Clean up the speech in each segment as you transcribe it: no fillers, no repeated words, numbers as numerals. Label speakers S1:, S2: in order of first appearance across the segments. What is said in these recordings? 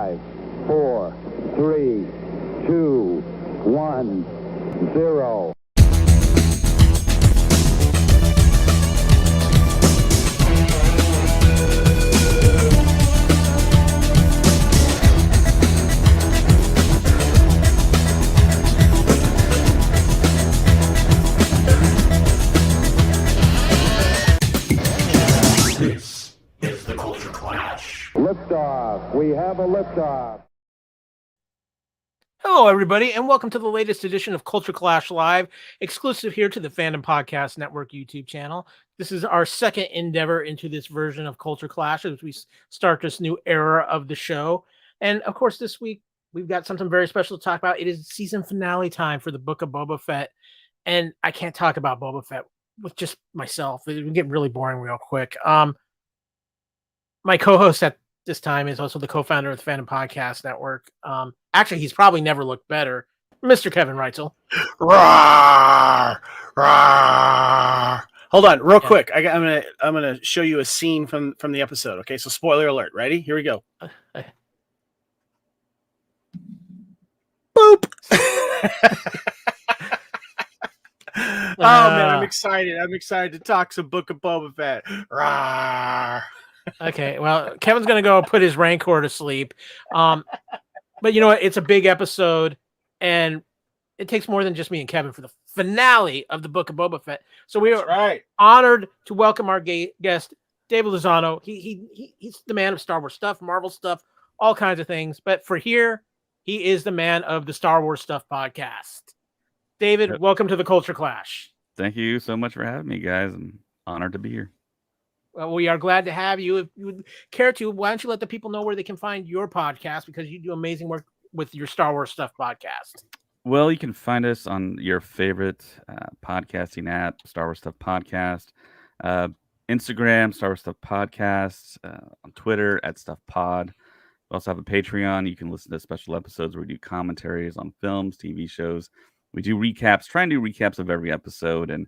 S1: 5, 4, 3, 2, 1, 0.
S2: This is the Culture Clash.
S1: Liftoff. We have a liftoff.
S3: Hello, everybody, and welcome to the latest edition of Culture Clash Live, exclusive here to the Fandom Podcast Network YouTube channel. This is our second endeavor into this version of Culture Clash as we start this new era of the show. And, of course, this week, we've got something very special to talk about. It is season finale time for the Book of Boba Fett, and I can't talk about Boba Fett with just myself. It would get really boring real quick. My co-host at this time is also the co-founder of the Fandom Podcast Network. Actually, he's probably never looked better, Mr. Kevin Reitzel.
S4: Rawr, rawr. Hold on, real quick. I'm gonna show you a scene from the episode. Okay, so spoiler alert. Ready? Here we go. Boop. Oh man, I'm excited. I'm excited to talk some Book of Boba Fett. Rawr.
S3: Okay, well, Kevin's going to go put his Rancor to sleep. But you know what? It's a big episode, and it takes more than just me and Kevin for the finale of the Book of Boba Fett. So we are honored to welcome our guest, David Lozano. He's the man of Star Wars stuff, Marvel stuff, all kinds of things. But for here, he is the man of the Star Wars Stuff podcast. David, welcome to the Culture Clash.
S5: Thank you so much for having me, guys. I'm honored to be here.
S3: Well, we are glad to have you. If you would care to, why don't you let the people know where they can find your podcast, because you do amazing work with your Star Wars Stuff podcast.
S5: Well, you can find us on your favorite podcasting app, Star Wars Stuff Podcast, Instagram, Star Wars Stuff Podcasts, on Twitter at Stuff Pod. We also have a Patreon. You can listen to special episodes where we do commentaries on films, TV shows. We do recaps, try and do recaps of every episode, and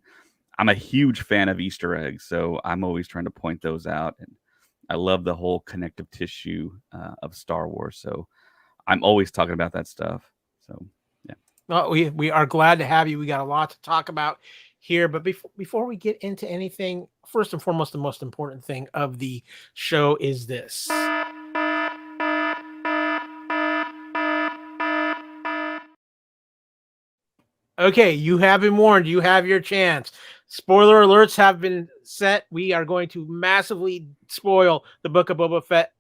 S5: I'm a huge fan of Easter eggs, so I'm always trying to point those out. And I love the whole connective tissue of Star Wars, so I'm always talking about that stuff. So, yeah.
S3: Well, we are glad to have you. We got a lot to talk about here, but before we get into anything, first and foremost, the most important thing of the show is this. Okay, you have been warned. You have your chance. Spoiler alerts have been set. We are going to massively spoil the Book of Boba Fett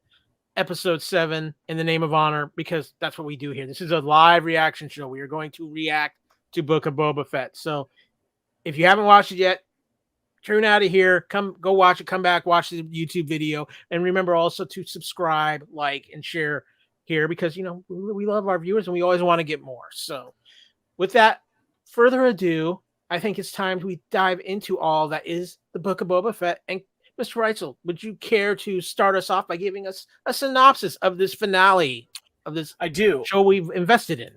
S3: episode 7 in the name of honor, because that's what we do here. This is a live reaction show. We are going to react to Book of Boba Fett. So if you haven't watched it yet, tune out of here. Go watch it. Come back, watch the YouTube video. And remember also to subscribe, like, and share here, because, you know, we love our viewers and we always want to get more. So with that, further ado, I think it's time we dive into all that is the Book of Boba Fett. And Mr. Reitzel, would you care to start us off by giving us a synopsis of this finale of this show we've invested in?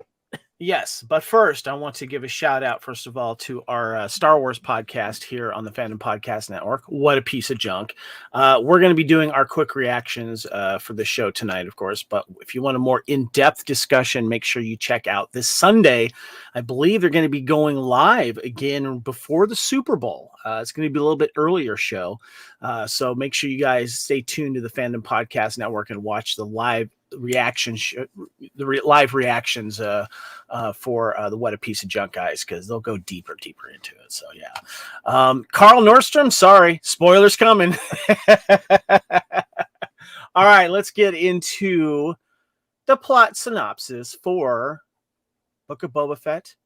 S4: Yes, but first, I want to give a shout out, first of all, to our Star Wars podcast here on the Fandom Podcast Network. What a piece of junk. We're going to be doing our quick reactions for the show tonight, of course. But if you want a more in-depth discussion, make sure you check out this Sunday. I believe they're going to be going live again before the Super Bowl. It's going to be a little bit earlier show. So make sure you guys stay tuned to the Fandom Podcast Network and watch the live reactions for the What a Piece of Junk guys, because they'll go deeper into it. So yeah, Carl Nordstrom, sorry, spoilers coming. All right, let's get into the plot synopsis for Book of Boba Fett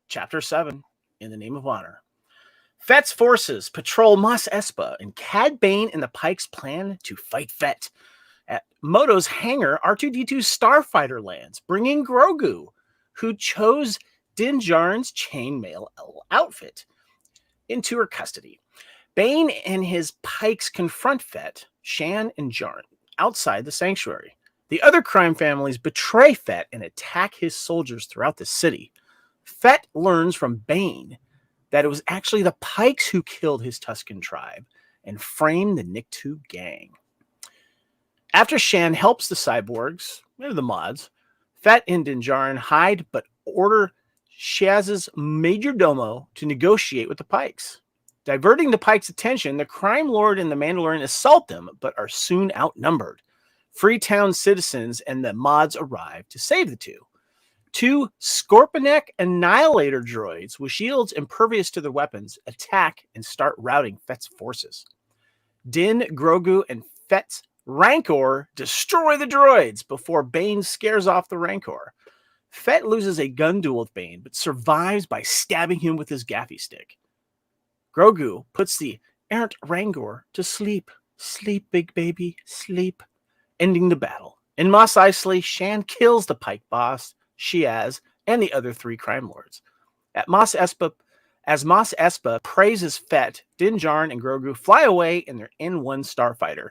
S4: Chapter 7, In the Name of Honor. Fett's forces patrol Mos Espa, and Cad Bane and the Pikes plan to fight Fett. At Moto's hangar, R2-D2's starfighter lands, bringing Grogu, who chose Din Djarin's chainmail outfit, into her custody. Bane and his Pikes confront Fett, Shan, and Djarin outside the sanctuary. The other crime families betray Fett and attack his soldiers throughout the city. Fett learns from Bane that it was actually the Pikes who killed his Tusken tribe and framed the Nikto gang. After Shan helps the cyborgs, or the mods, Fett and Din Djarin hide but order Shaz's major domo to negotiate with the Pikes. Diverting the Pikes' attention, the crime lord and the Mandalorian assault them, but are soon outnumbered. Freetown citizens and the mods arrive to save the two. Two Scorpionec Annihilator droids with shields impervious to their weapons attack and start routing Fett's forces. Din, Grogu, and Fett's Rancor destroy the droids before Bane scares off the Rancor. Fett loses a gun duel with Bane, but survives by stabbing him with his gaffy stick. Grogu puts the errant Rancor to sleep. Sleep, big baby, sleep. Ending the battle. In Mos Eisley, Shan kills the Pike boss, Shiaz, and the other three crime lords. As Mos Espa praises Fett, Din Djarin and Grogu fly away in their N1 starfighter.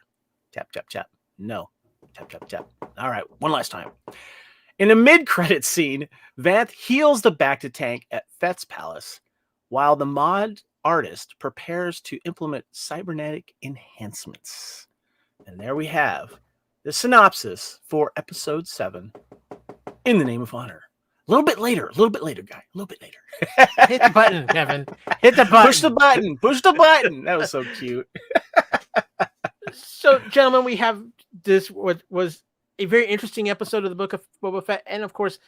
S4: Tap, tap, tap. No. Tap, tap, tap. All right, one last time. In a mid-credit scene, Vanth heals the Bacta tank at Fett's palace, while the mod artist prepares to implement cybernetic enhancements. And there we have the synopsis for episode 7, In the Name of Honor. A little bit later, guy. A little bit later.
S3: Hit the button, Kevin. Hit the button.
S4: Push the button. Push the button. That was so cute.
S3: So, gentlemen, we have this what was a very interesting episode of the Book of Boba Fett, and of course,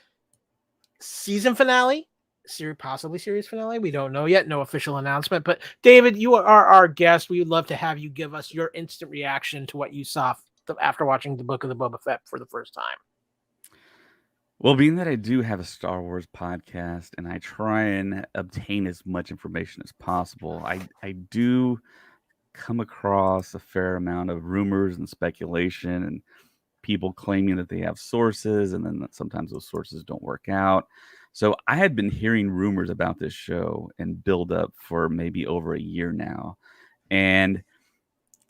S3: season finale, possibly series finale. We don't know yet. No official announcement. But David, you are our guest. We would love to have you give us your instant reaction to what you saw after watching the Book of the Boba Fett for the first time.
S5: Well, being that I do have a Star Wars podcast and I try and obtain as much information as possible, I do come across a fair amount of rumors and speculation and people claiming that they have sources, and then sometimes those sources don't work out. So I had been hearing rumors about this show and build up for maybe over a year now. And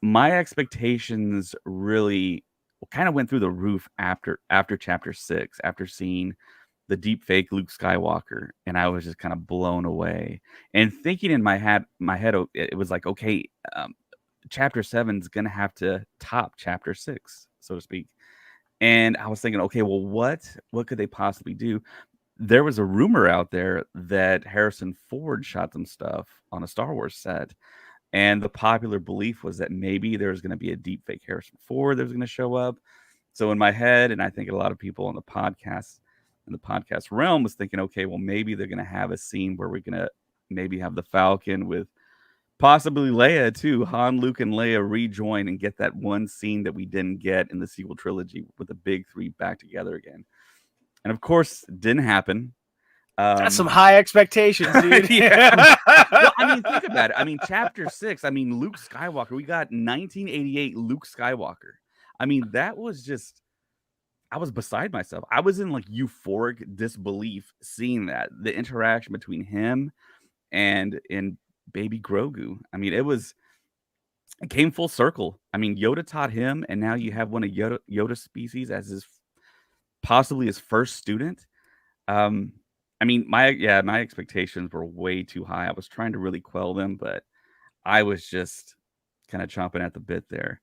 S5: my expectations really kind of went through the roof after chapter 6, after seeing the deep fake Luke Skywalker, and I was just kind of blown away and thinking in my head, it was like, okay, chapter 7 is going to have to top chapter 6, so to speak. And I was thinking, okay, well, what could they possibly do? There was a rumor out there that Harrison Ford shot some stuff on a Star Wars set. And the popular belief was that maybe there's going to be a deep fake Harrison Ford that was going to show up. So in my head, and I think a lot of people in the podcast realm was thinking, okay, well, maybe they're going to have a scene where we're going to maybe have the Falcon with possibly Leia too. Han, Luke, and Leia rejoin and get that one scene that we didn't get in the sequel trilogy with the big three back together again. And of course, it didn't happen.
S4: That's some high expectations, dude.
S5: Yeah. Well, I mean, think about it. I mean, chapter 6, I mean, Luke Skywalker, we got 1988 Luke Skywalker. I mean, that was just, I was beside myself. I was in like euphoric disbelief seeing that, the interaction between him and baby Grogu. I mean, it came full circle. I mean, Yoda taught him, and now you have one of Yoda species as possibly his first student. I mean, my expectations were way too high. I was trying to really quell them, but I was just kind of chomping at the bit there.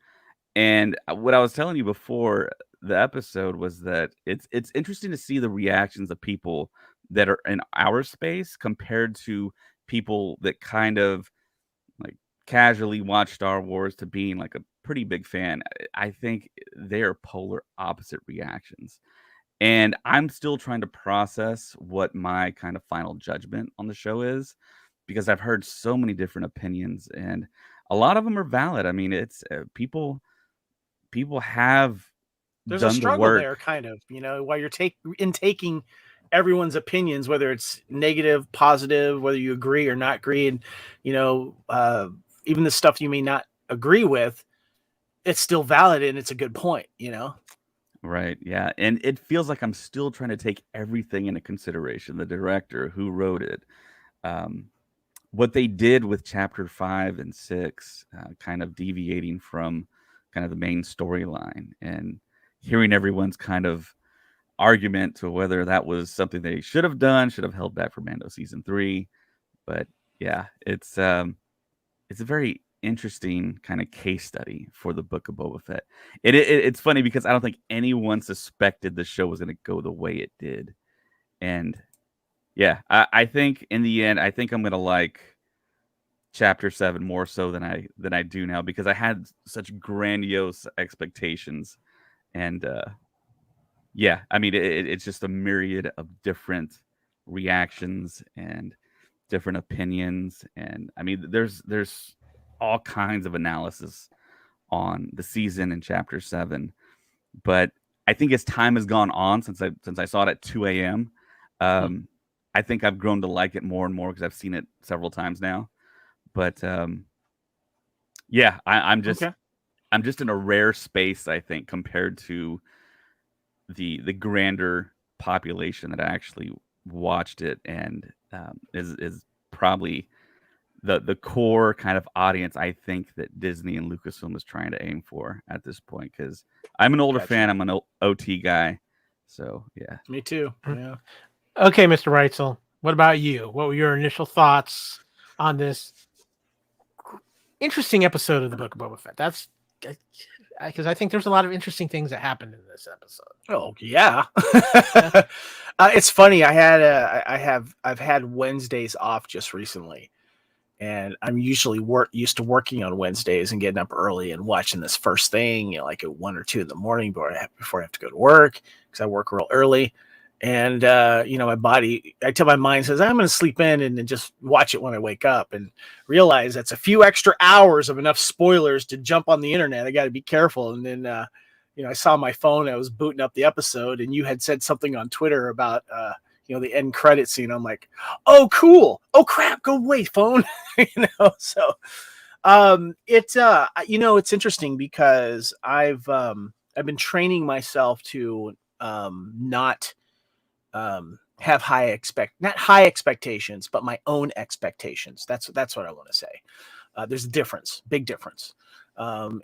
S5: And what I was telling you before the episode was that it's interesting to see the reactions of people that are in our space compared to people that kind of like casually watch Star Wars to being like a pretty big fan. I think they are polar opposite reactions. And I'm still trying to process what my kind of final judgment on the show is, because I've heard so many different opinions and a lot of them are valid. I mean, it's people have
S4: there's
S5: done
S4: a struggle
S5: the work
S4: there, kind of, while you're taking everyone's opinions, whether it's negative, positive, whether you agree or not agree, and even the stuff you may not agree with, it's still valid and it's a good point,
S5: Right. Yeah. And it feels like I'm still trying to take everything into consideration. The director who wrote it, what they did with chapter 5 and 6, kind of deviating from kind of the main storyline, and hearing everyone's kind of argument to whether that was something they should have held back for Mando season 3. But yeah, it's a very interesting kind of case study for the Book of Boba Fett. It's funny because I don't think anyone suspected the show was going to go the way it did. And yeah, I think in the end, I think I'm going to like Chapter 7 more so than I do now, because I had such grandiose expectations. And yeah, I mean, it's just a myriad of different reactions and different opinions. And I mean, there's all kinds of analysis on the season in Chapter 7. But I think as time has gone on since I saw it at 2 a.m., I think I've grown to like it more and more because I've seen it several times now. But yeah, I'm just in a rare space, I think, compared to the grander population that actually watched it, and is probably the core kind of audience I think that Disney and Lucasfilm is trying to aim for at this point. Because I'm an older fan, I'm an OT guy, so yeah.
S4: Me too. Yeah.
S3: Okay, Mr. Reitzel, what about you? What were your initial thoughts on this interesting episode of the Book of Boba Fett? That's because I think there's a lot of interesting things that happened in this episode.
S4: Oh yeah. It's funny. I've had Wednesdays off just recently, and I'm usually used to working on Wednesdays and getting up early and watching this first thing, like at 1 or 2 in the morning before I have to go to work, because I work real early. And, my body, I tell my mind says, I'm going to sleep in and then just watch it when I wake up, and realize that's a few extra hours of enough spoilers to jump on the internet. I got to be careful. And then, I saw my phone, I was booting up the episode, and you had said something on Twitter about, the end credit scene. I'm like, oh, cool. Oh crap. Go away, phone. So, it's interesting because I've been training myself to, not have not high expectations, but my own expectations. That's what I want to say. There's a difference, big difference,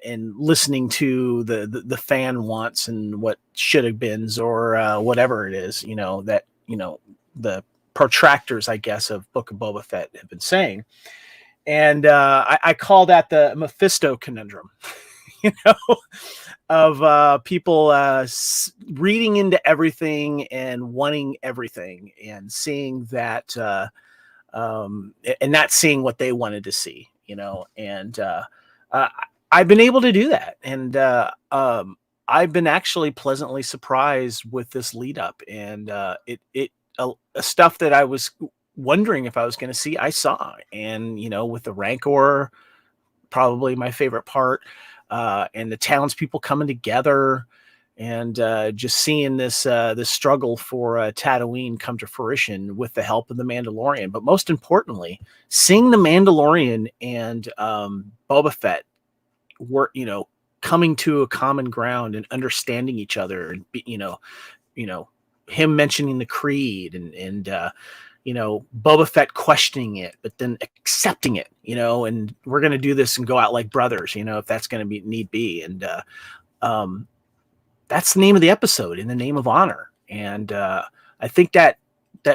S4: in listening to the fan wants and what should have beens, or whatever it is, that the protractors, I guess, of Book of Boba Fett have been saying. And I call that the Mephisto conundrum. Of people reading into everything and wanting everything, and seeing that, and not seeing what they wanted to see, and I've been able to do that. And I've been actually pleasantly surprised with this lead up, and stuff that I was wondering if I was going to see, I saw. And, with the Rancor, probably my favorite part. And the townspeople coming together, and just seeing this struggle for Tatooine come to fruition with the help of the Mandalorian. But most importantly, seeing the Mandalorian and Boba Fett work, coming to a common ground and understanding each other, and him mentioning the creed, and Boba Fett questioning it, but then accepting it, and we're going to do this and go out like brothers, if that's going to be need be. And that's the name of the episode, In the Name of Honor. And I think that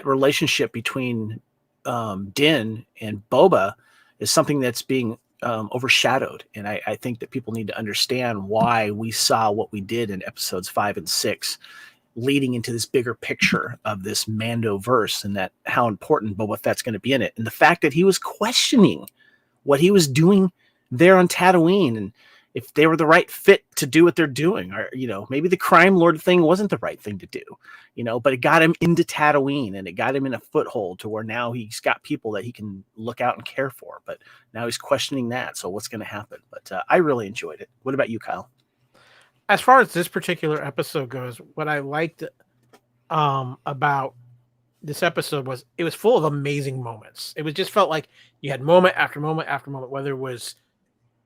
S4: relationship between Din and Boba is something that's being overshadowed. And I think that people need to understand why we saw what we did in episodes 5 and 6, leading into this bigger picture of this Mando verse, and that how important Boba Fett's going to be in it. And the fact that he was questioning what he was doing there on Tatooine, and if they were the right fit to do what they're doing, or, maybe the crime lord thing wasn't the right thing to do, but it got him into Tatooine, and it got him in a foothold to where now he's got people that he can look out and care for. But now he's questioning that. So what's going to happen? But I really enjoyed it. What about you, Kyle?
S3: As far as this particular episode goes, what I liked about this episode was it was full of amazing moments. It was just felt like you had moment after moment after moment, whether it was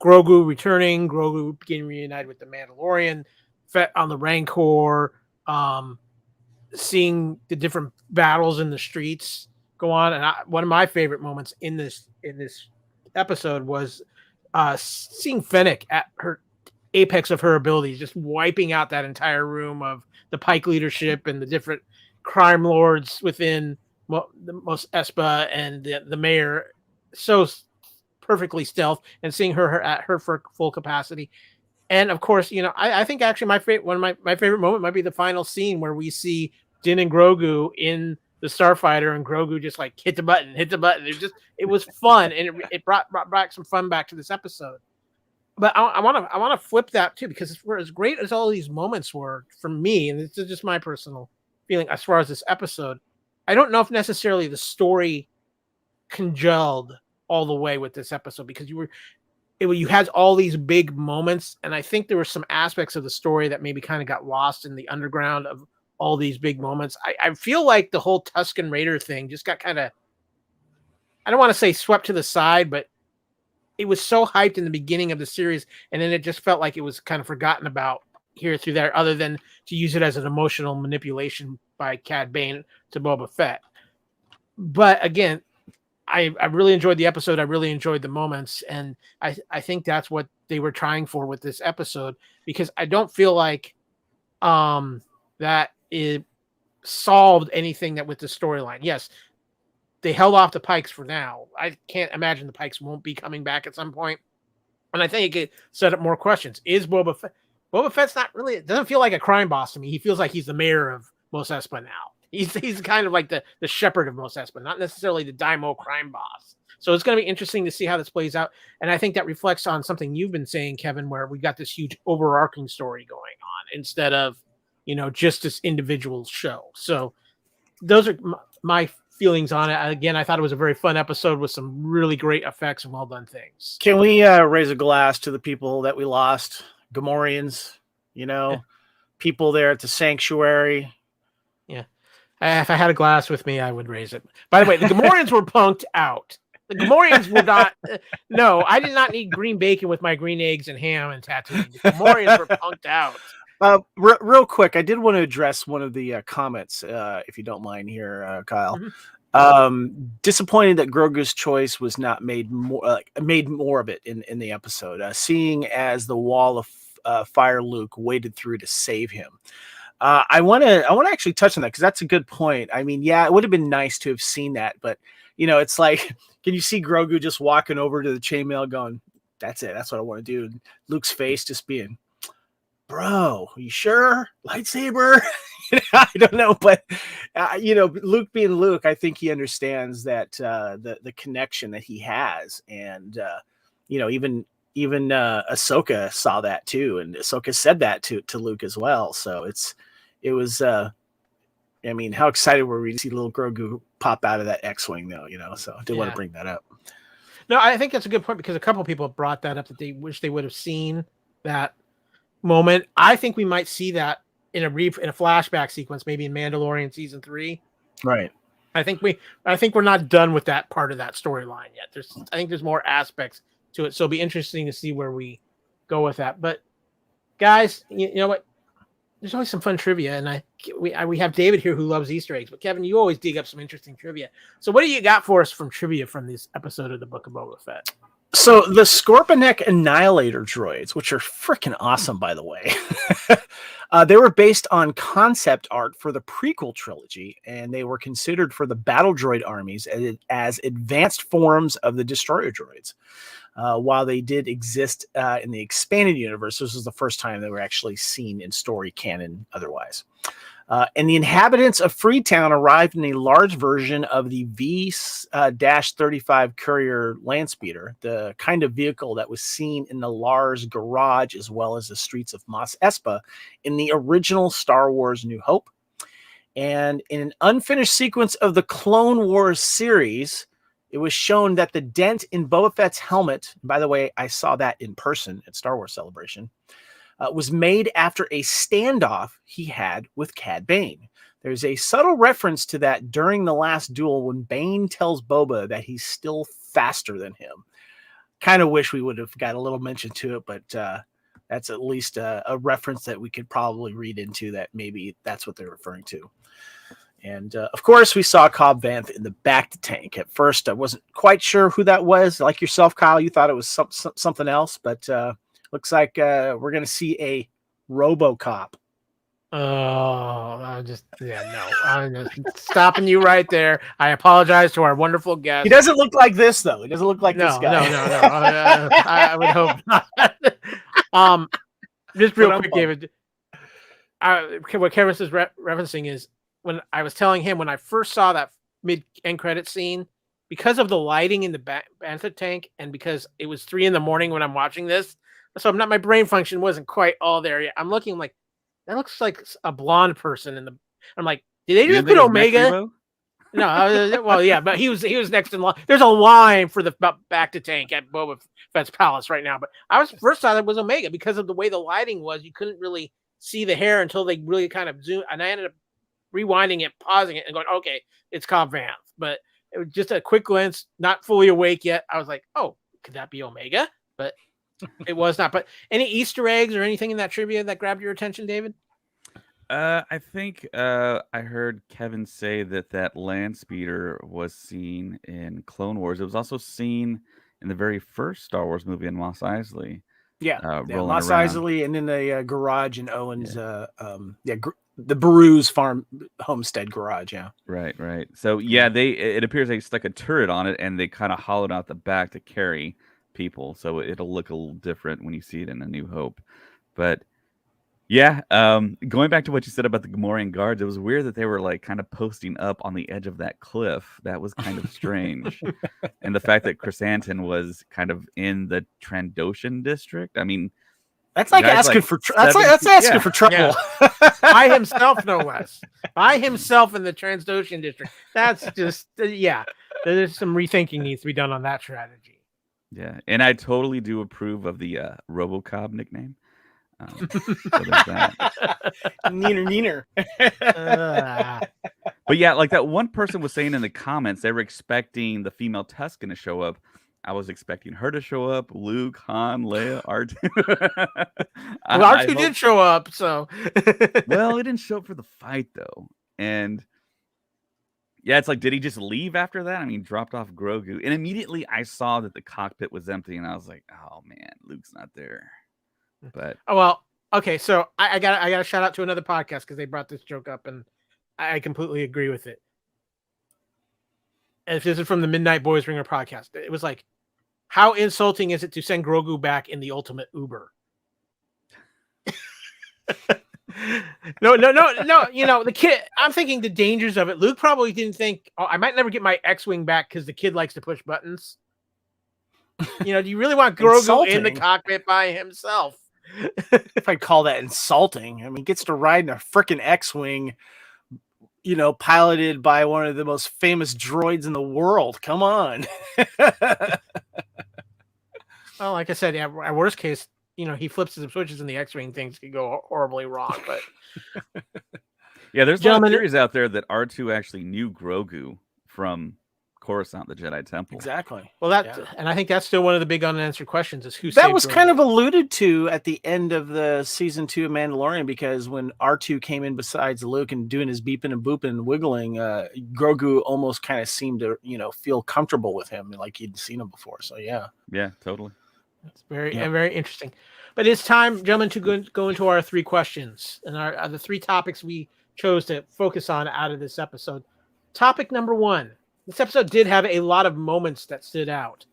S3: Grogu returning, Grogu getting reunited with the Mandalorian, Fett on the Rancor, seeing the different battles in the streets go on. And one of my favorite moments in this episode was seeing Fennec at her apex of her abilities, just wiping out that entire room of the Pike leadership and the different crime lords within the Mos Espa and the mayor so perfectly stealth and seeing her at her full capacity. And of course, I think actually one of my favorite moment might be the final scene where we see Din and Grogu in the Starfighter, and Grogu just like hit the button. It was fun, and it brought back some fun back to this episode. But I want to flip that too, because for as great as all these moments were for me, and this is just my personal feeling as far as this episode, I don't know if necessarily the story congealed all the way with this episode, because you had all these big moments, and I think there were some aspects of the story that maybe kind of got lost in the underground of all these big moments. I feel like the whole Tusken Raider thing just got kind of, I don't want to say swept to the side, but it was so hyped in the beginning of the series, and then it just felt like it was kind of forgotten about here through there, other than to use it as an emotional manipulation by Cad Bane to Boba Fett. But again, I really enjoyed the episode. I really enjoyed the moments, and I think that's what they were trying for with this episode, because I don't feel like that it solved anything that with the storyline. Yes, they held off the Pikes for now. I can't imagine the Pikes won't be coming back at some point, and I think it could set up more questions. Is Boba Fett? Boba Fett's not really. It doesn't feel like a crime boss to me. He feels like he's the mayor of Mos Espa now. He's kind of like the shepherd of Mos Espa, not necessarily the Daimo crime boss. So it's going to be interesting to see how this plays out. And I think that reflects on something you've been saying, Kevin, where we got this huge overarching story going on instead of, just this individual show. So those are my feelings on it. Again, I thought it was a very fun episode with some really great effects and well done things.
S4: Can we raise a glass to the people that we lost? Gamorreans, people there at the sanctuary.
S3: Yeah. If I had a glass with me, I would raise it. By the way, the Gamorreans were punked out. The Gamorreans were not. No, I did not need green bacon with my green eggs and ham and Tatooine. The Gamorreans were punked out.
S4: Real quick, I did want to address one of the comments, if you don't mind here, Kyle. Mm-hmm. Disappointed that Grogu's choice was not made more of it in the episode. Seeing as the wall of fire Luke waded through to save him. I want to actually touch on that, because that's a good point. I mean, yeah, it would have been nice to have seen that, but it's like, can you see Grogu just walking over to the chainmail going, "That's it. That's what I want to do." And Luke's face just being, "Bro, are you sure? Lightsaber?" I don't know, but Luke being Luke, I think he understands that the connection that he has, and even Ahsoka saw that too, and Ahsoka said that to Luke as well. So it was I mean, how excited were we to see little Grogu pop out of that X-wing though, so I did want to bring that up.
S3: No, I think that's a good point, because a couple of people brought that up, that they wish they would have seen that moment. I think we might see that in a flashback sequence, maybe in Mandalorian season 3.
S4: Right.
S3: I think we're not done with that part of that storyline yet. I think there's more aspects to it, so it'll be interesting to see where we go with that. But guys, you know what? There's always some fun trivia, and we have David here who loves Easter eggs. But Kevin, you always dig up some interesting trivia. So what do you got for us from trivia from this episode of the Book of Boba Fett?
S4: So the Scorpionec Annihilator droids, which are freaking awesome, by the way, they were based on concept art for the prequel trilogy, and they were considered for the battle droid armies as advanced forms of the destroyer droids. While they did exist in the expanded universe, this was the first time they were actually seen in story canon otherwise. And the inhabitants of Freetown arrived in a large version of the V-35 Courier Landspeeder, the kind of vehicle that was seen in the Lars garage as well as the streets of Mos Espa in the original Star Wars New Hope. And in an unfinished sequence of the Clone Wars series, it was shown that the dent in Boba Fett's helmet, by the way, I saw that in person at Star Wars Celebration, was made after a standoff he had with Cad Bane. There's a subtle reference to that during the last duel when Bane tells Boba that he's still faster than him. Kind of wish we would have got a little mention to it, but that's at least a reference that we could probably read into, that maybe that's what they're referring to. And of course, we saw Cobb Vanth in the back tank. At first, I wasn't quite sure who that was. Like yourself, Kyle, you thought it was something else, but looks like we're going to see a RoboCop
S3: I'm just stopping you right there. I apologize to our wonderful guest.
S4: He doesn't look like this though. He doesn't look like this guy.
S3: No. I would hope not. Just real quick, David. What Kevin is referencing is when I was telling him when I first saw that mid-end credit scene, because of the lighting in the bantha tank, and because it was 3 a.m. when I'm watching this, so my brain function wasn't quite all there yet. I'm looking like that looks like a blonde person in the. I'm like, did they just put Omega? No, well, yeah, but he was next in line. There's a line for the back to tank at Boba Fett's palace right now. But I was first thought it was Omega because of the way the lighting was. You couldn't really see the hair until they really kind of zoomed, and I ended up rewinding it, pausing it, and going, "Okay, it's Cobb Vanth." But it was just a quick glance, not fully awake yet. I was like, "Oh, could that be Omega?" But it was not. But any Easter eggs or anything in that trivia that grabbed your attention, David?
S5: I think I heard Kevin say that land speeder was seen in Clone Wars. It was also seen in the very first Star Wars movie in Mos Eisley.
S4: Mos Eisley, and in the garage in Owen's, the Barew's farm homestead garage. Yeah,
S5: right. So it appears they stuck a turret on it, and they kind of hollowed out the back to carry people, so it'll look a little different when you see it in A New Hope. But yeah, going back to what you said about the Gamorrean guards, it was weird that they were like kind of posting up on the edge of that cliff. That was kind of strange. And the fact that Chrysanthemum was kind of in the Trandoshan district. I mean,
S4: that's like asking for that's asking for trouble.
S3: Yeah. By himself, no less. By himself in the Trandoshan district. That's just there's some rethinking needs to be done on that strategy.
S5: Yeah, and I totally do approve of the RoboCop nickname. So
S4: Neener.
S5: But yeah, like that one person was saying in the comments, they were expecting the female Tusken to show up. I was expecting her to show up. Luke, Han, Leia, R2.
S3: Well, R2 did show up, so.
S5: Well, he didn't show up for the fight though, and yeah, it's like, did he just leave after that? I mean, dropped off Grogu, and immediately I saw that the cockpit was empty, and I was like, oh man, Luke's not there. But
S3: okay, so I got a shout out to another podcast because they brought this joke up, and I completely agree with it. And this is from the Midnight Boys Ringer podcast. It was like, how insulting is it to send Grogu back in the ultimate Uber? No. You know, the kid. I'm thinking the dangers of it. Luke probably didn't think, I might never get my X-wing back because the kid likes to push buttons. You know, do you really want Grogu in the cockpit by himself?
S4: If I'd call that insulting. I mean, gets to ride in a freaking X-wing, you know, piloted by one of the most famous droids in the world. Come on.
S3: Well, like I said, at worst case, you know, he flips his switches in the X-wing, things could go horribly wrong. But
S5: yeah, there's a lot of theories out there that R2 actually knew Grogu from Coruscant, the Jedi Temple.
S4: Exactly.
S3: Well, and I think that's still one of the big unanswered questions is who
S4: that was Grogu. Kind of alluded to at the end of the season 2 of Mandalorian, because when R2 came in besides Luke and doing his beeping and booping and wiggling, Grogu almost kind of seemed to, you know, feel comfortable with him like he'd seen him before. So yeah,
S5: totally.
S3: That's very interesting. But it's time, gentlemen, to go into our 3 questions and the 3 topics we chose to focus on out of this episode. Topic number 1. This episode did have a lot of moments that stood out.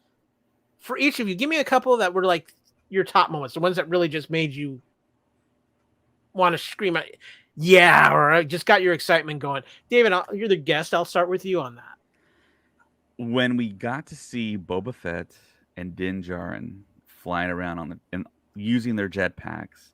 S3: For each of you, give me a couple that were like your top moments, the ones that really just made you want to scream out, yeah, or just got your excitement going. David, you're the guest. I'll start with you on that.
S5: When we got to see Boba Fett and Din Djarin flying around and using their jetpacks,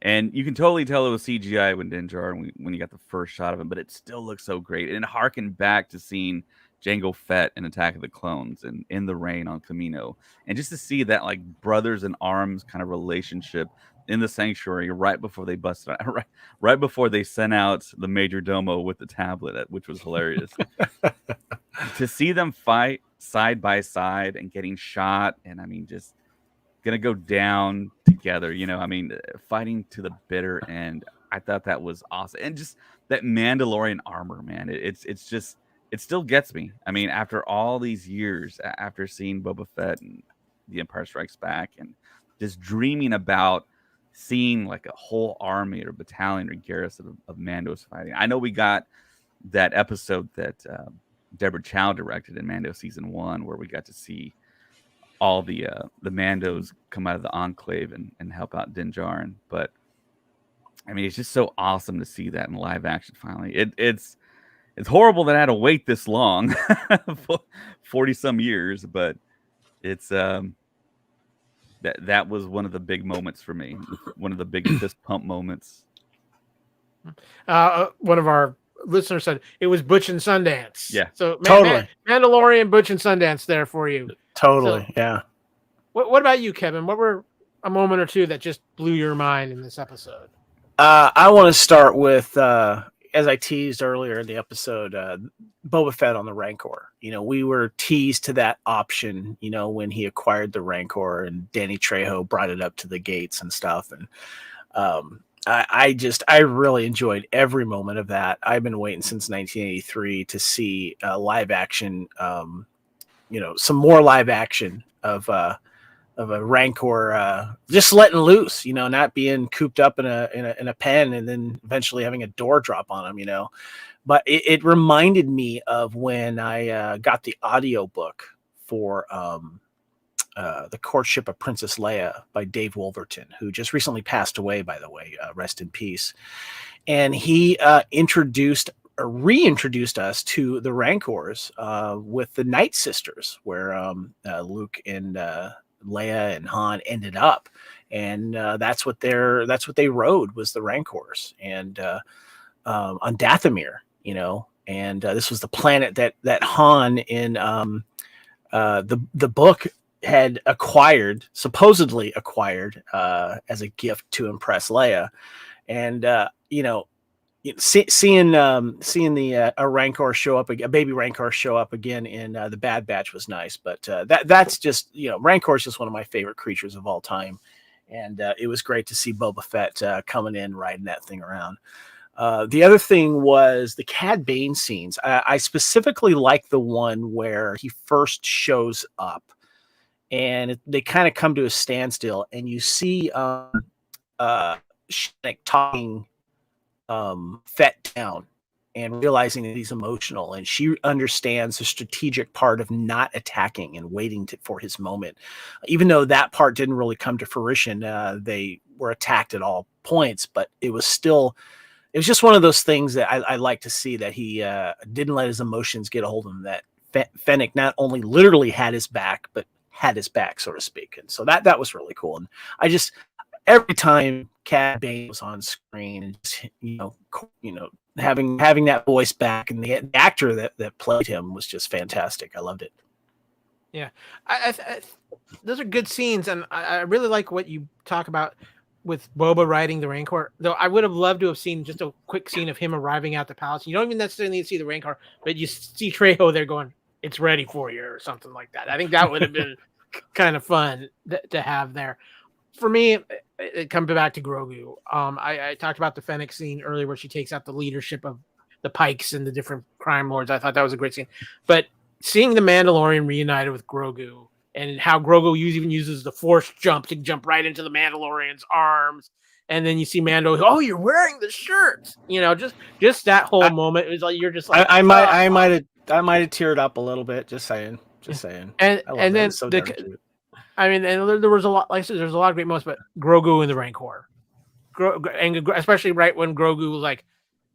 S5: and you can totally tell it was CGI when Din Djarin, when you got the first shot of him, but it still looks so great. And it harkened back to seeing Jango Fett in Attack of the Clones and In the Rain on Camino. And just to see that like brothers in arms kind of relationship in the sanctuary right before they busted out, right before they sent out the Major Domo with the tablet, which was hilarious. To see them fight side by side and getting shot, and I mean, just gonna go down together, you know, I mean, fighting to the bitter end. I thought that was awesome. And just that Mandalorian armor, man, it's just, it still gets me. I mean, after all these years, after seeing Boba Fett and The Empire Strikes Back, and just dreaming about seeing like a whole army or battalion or garrison of Mandos fighting. I know we got that episode that Deborah Chow directed in Mando season 1, where we got to see all the Mandos come out of the Enclave and help out Din Djarin. But I mean, it's just so awesome to see that in live action. Finally, it's horrible that I had to wait this long, 40 some years, but it's that was one of the big moments for me, one of the big fist pump moments.
S3: One of our listeners said it was Butch and Sundance.
S5: Yeah,
S3: so
S4: totally.
S3: Mandalorian, Butch and Sundance there for you.
S4: Totally,
S3: So,
S4: yeah.
S3: What about you, Kevin? What were a moment or two that just blew your mind in this episode?
S4: I want to start with, as I teased earlier in the episode, Boba Fett on the Rancor. We were teased to that option, when he acquired the Rancor and Danny Trejo brought it up to the gates and stuff. And I really enjoyed every moment of that. I've been waiting since 1983 to see live action, some more live action of a Rancor just letting loose, not being cooped up in a pen and then eventually having a door drop on him, But it reminded me of when I got the audiobook for The Courtship of Princess Leia by Dave Wolverton, who just recently passed away, by the way, rest in peace. And he reintroduced us to the Rancors with the Night Sisters, where Luke and Leia and Han ended up, and that's what they rode, was the Rancors, and on Dathomir, and this was the planet that Han in the book had supposedly acquired as a gift to impress Leia, and seeing a Rancor show up, a baby Rancor show up again in the Bad Batch was nice. But that's just, Rancor is just one of my favorite creatures of all time, and it was great to see Boba Fett coming in, riding that thing around. The other thing was the Cad Bane scenes. I specifically like the one where he first shows up, and they kind of come to a standstill, and you see Shnek talking Fett down and realizing that he's emotional, and she understands the strategic part of not attacking and waiting for his moment. Even though that part didn't really come to fruition, they were attacked at all points, but it was just one of those things that I like to see, that he didn't let his emotions get a hold of him, that Fennec not only literally had his back, but had his back, so to speak. And so that was really cool. And every time Cad Bane was on screen, and just, having that voice back, and the actor that played him was just fantastic. I loved it.
S3: Yeah, those are good scenes, and I really like what you talk about with Boba riding the Rancor. Though I would have loved to have seen just a quick scene of him arriving at the palace. You don't even necessarily need to see the Rancor, but you see Trejo there going, "It's ready for you," or something like that. I think that would have been kind of fun to have there. For me, it comes back to Grogu. I talked about the Fennec scene earlier, where she takes out the leadership of the Pikes and the different crime lords. I thought that was a great scene. But seeing the Mandalorian reunited with Grogu, and how Grogu even uses the Force jump to jump right into the Mandalorian's arms, and then you see Mando, "Oh, you're wearing the shirt," just that whole moment. It was like, you're just like,
S4: I might have teared up a little bit. Just saying.
S3: And then and there was a lot, like I said, there's a lot of great moments, but Grogu and the Rancor, and especially right when Grogu was like,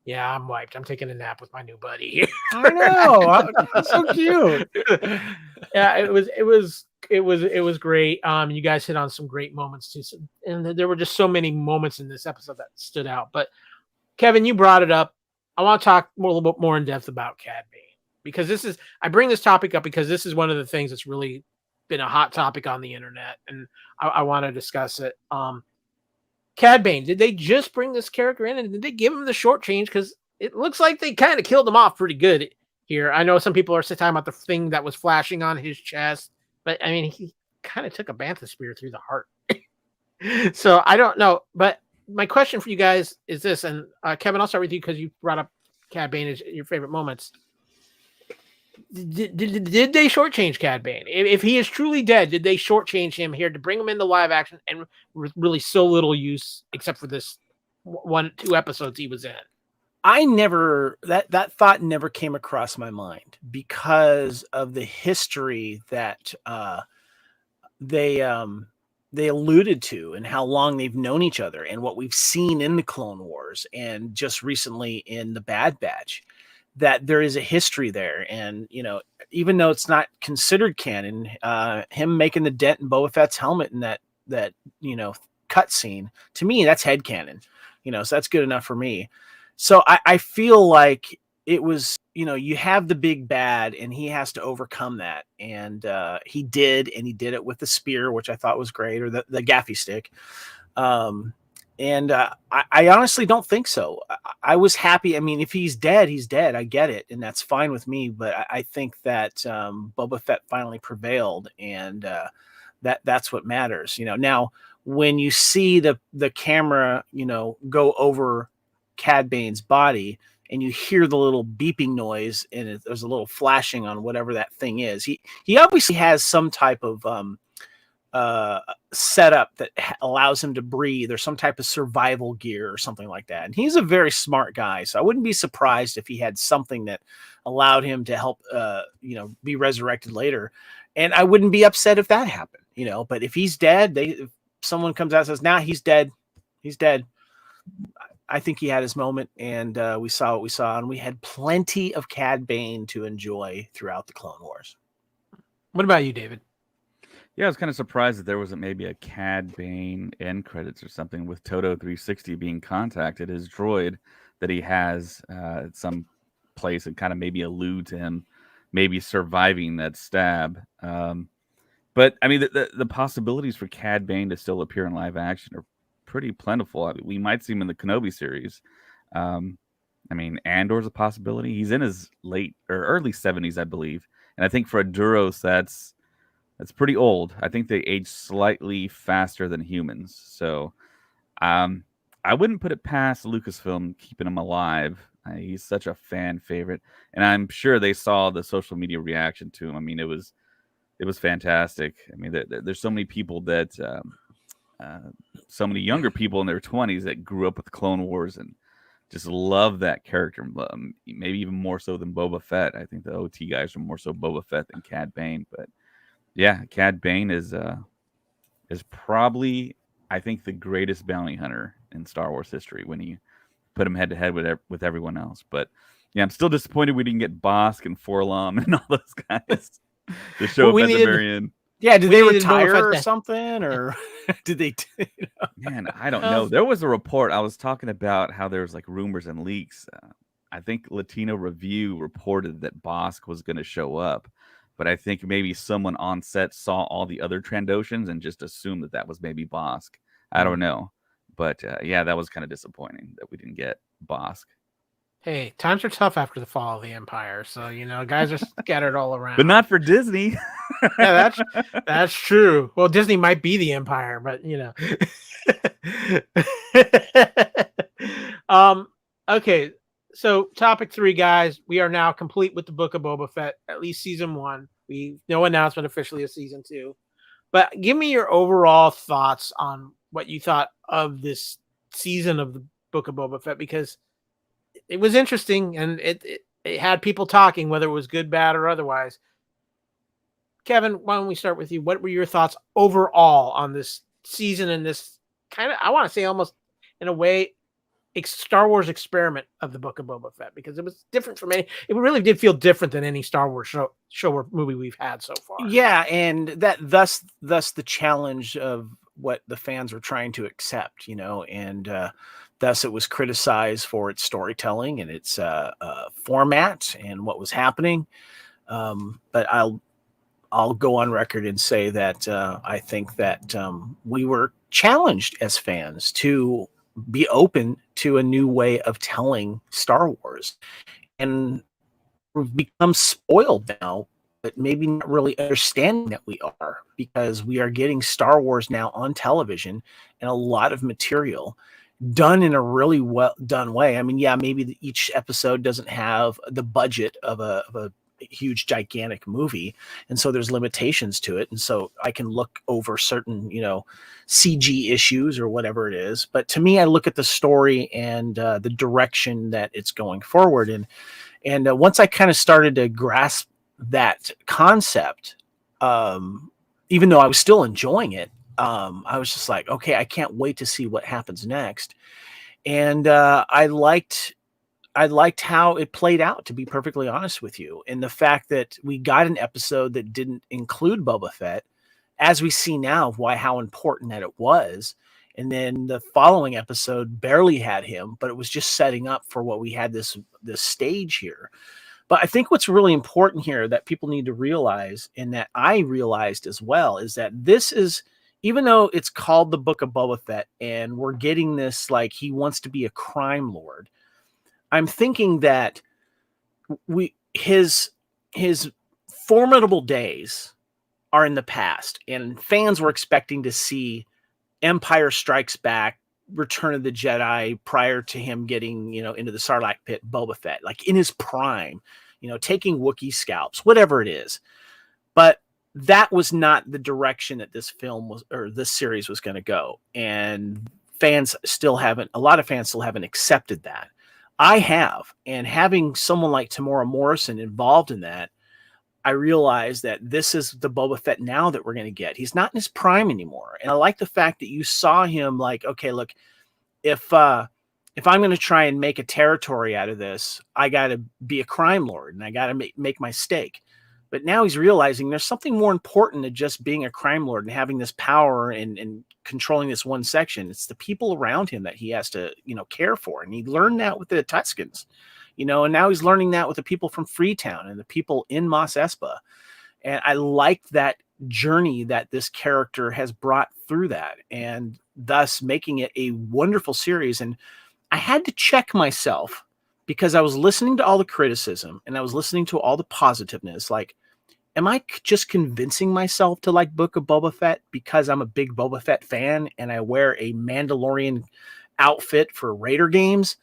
S3: "Yeah, I'm wiped. I'm taking a nap with my new buddy."
S4: I know, that's so cute.
S3: Yeah, it was great. You guys hit on some great moments too, and there were just so many moments in this episode that stood out. But Kevin, you brought it up. I want to talk a little bit more in depth about Cad Bane, because I bring this topic up because this is one of the things that's really been a hot topic on the internet, and I want to discuss it. Cad Bane, did they just bring this character in, and did they give him the short change? Because it looks like they kind of killed him off pretty good here. I know some people are talking about the thing that was flashing on his chest, but I mean, he kind of took a bantha spear through the heart. So I don't know, but my question for you guys is this, and Kevin, I'll start with you because you brought up Cad Bane as your favorite moments. Did they shortchange Cad Bane? If he is truly dead, did they shortchange him here to bring him into live action and really so little use except for this 1-2 episodes he was in?
S4: I never that thought never came across my mind because of the history that they alluded to and how long they've known each other and what we've seen in the Clone Wars and just recently in the Bad Batch, that there is a history there. And, you know, even though it's not considered canon, him making the dent in Boba Fett's helmet in that, you know, cut scene, to me, that's headcanon, you know, so that's good enough for me. So I feel like it was, you know, you have the big bad and he has to overcome that. And he did it with the spear, which I thought was great, or the gaffy stick. I honestly don't think so. I was happy. I mean, if he's dead, he's dead. I get it. And that's fine with me. But I think that Boba Fett finally prevailed. And that's what matters. You know, now when you see the camera, you know, go over Cad Bane's body and you hear the little beeping noise and there's a little flashing on whatever that thing is. He obviously has some type of setup that allows him to breathe, or some type of survival gear or something like that. And he's a very smart guy, so I wouldn't be surprised if he had something that allowed him to help, you know, be resurrected later. And I wouldn't be upset if that happened, you know. But if he's dead, if someone comes out and says, "Nah, he's dead," he's dead. I think he had his moment, and we saw what we saw, and we had plenty of Cad Bane to enjoy throughout the Clone Wars.
S3: What about you, David?
S5: Yeah, I was kind of surprised that there wasn't maybe a Cad Bane end credits or something with Toto 360 being contacted, his droid that he has at some place, and kind of maybe allude to him maybe surviving that stab. But I mean, the possibilities for Cad Bane to still appear in live action are pretty plentiful. I mean, we might see him in the Kenobi series. I mean, Andor's a possibility. He's in his late or early 70s, I believe. And I think for a Duros, that's pretty old. I think they age slightly faster than humans. So I wouldn't put it past Lucasfilm keeping him alive. He's such a fan favorite. And I'm sure they saw the social media reaction to him. I mean, it was fantastic. I mean, there's so many people that... so many younger people in their 20s that grew up with the Clone Wars and just love that character, maybe even more so than Boba Fett. I think the OT guys are more so Boba Fett than Cad Bane. But yeah, Cad Bane is probably, I think, the greatest bounty hunter in Star Wars history when you put him head to head with everyone else. But yeah, I'm still disappointed we didn't get Bosk and Forlom and all those guys to show up at the very end.
S4: Yeah, did they retire or something, or did they? You know?
S5: Man, I don't know. There was a report. I was talking about how there was like rumors and leaks. I think Latino Review reported that Bosk was going to show up, but I think maybe someone on set saw all the other Trandoshans and just assumed that was maybe Bosk. I don't know, but yeah, that was kind of disappointing that we didn't get Bosk.
S3: Hey, times are tough after the fall of the Empire, so you know, guys are scattered all around.
S5: But not for Disney.
S3: Yeah, that's true. Well, Disney might be the Empire, but you know. Okay, so topic 3, guys. We are now complete with the Book of Boba Fett, at least season 1. No announcement officially of season 2. But give me your overall thoughts on what you thought of this season of the Book of Boba Fett, because it was interesting and it had people talking, whether it was good, bad, or otherwise. Kevin, why don't we start with you? What were your thoughts overall on this season and this kind of, I want to say almost in a way, Star Wars experiment of the Book of Boba Fett? Because it was different from any, it really did feel different than any Star Wars show or movie we've had so far.
S4: Yeah, and that thus the challenge of what the fans were trying to accept, you know, and thus it was criticized for its storytelling and its format and what was happening. But I'll go on record and say that I think that we were challenged as fans to be open to a new way of telling Star Wars. And we've become spoiled now, but maybe not really understanding that we are, because we are getting Star Wars now on television and a lot of material done in a really well done way. I mean, yeah, maybe each episode doesn't have the budget of a huge, gigantic movie. And so there's limitations to it. And so I can look over certain, CG issues or whatever it is. But to me, I look at the story and the direction that it's going forward. And once I kind of started to grasp that concept, even though I was still enjoying it, I was just like, okay, I can't wait to see what happens next. And I liked how it played out, to be perfectly honest with you. And the fact that we got an episode that didn't include Boba Fett, as we see now of how important that it was. And then the following episode barely had him, but it was just setting up for what we had this stage here. But I think what's really important here that people need to realize, and that I realized as well, is that this is, even though it's called the Book of Boba Fett and we're getting this like he wants to be a crime lord, I'm thinking that his formidable days are in the past, and fans were expecting to see Empire Strikes Back, Return of the Jedi, prior to him getting, into the Sarlacc pit, Boba Fett, like in his prime, taking Wookiee scalps, whatever it is. But that was not the direction that this film was, or this series was going to go. And a lot of fans still haven't accepted that. I have, and having someone like Tamora Morrison involved in that, I realized that this is the Boba Fett now that we're going to get. He's not in his prime anymore. And I like the fact that you saw him like, okay, look, if I'm going to try and make a territory out of this, I got to be a crime lord and I got to make my stake. But now he's realizing there's something more important than just being a crime lord and having this power and controlling this one section. It's the people around him that he has to, care for. And he learned that with the Tuscans, and now he's learning that with the people from Freetown and the people in Mos Espa. And I like that journey that this character has brought through that, and thus making it a wonderful series. And I had to check myself, because I was listening to all the criticism and I was listening to all the positiveness. Like, am I just convincing myself to like Book of Boba Fett because I'm a big Boba Fett fan and I wear a Mandalorian outfit for Raider games?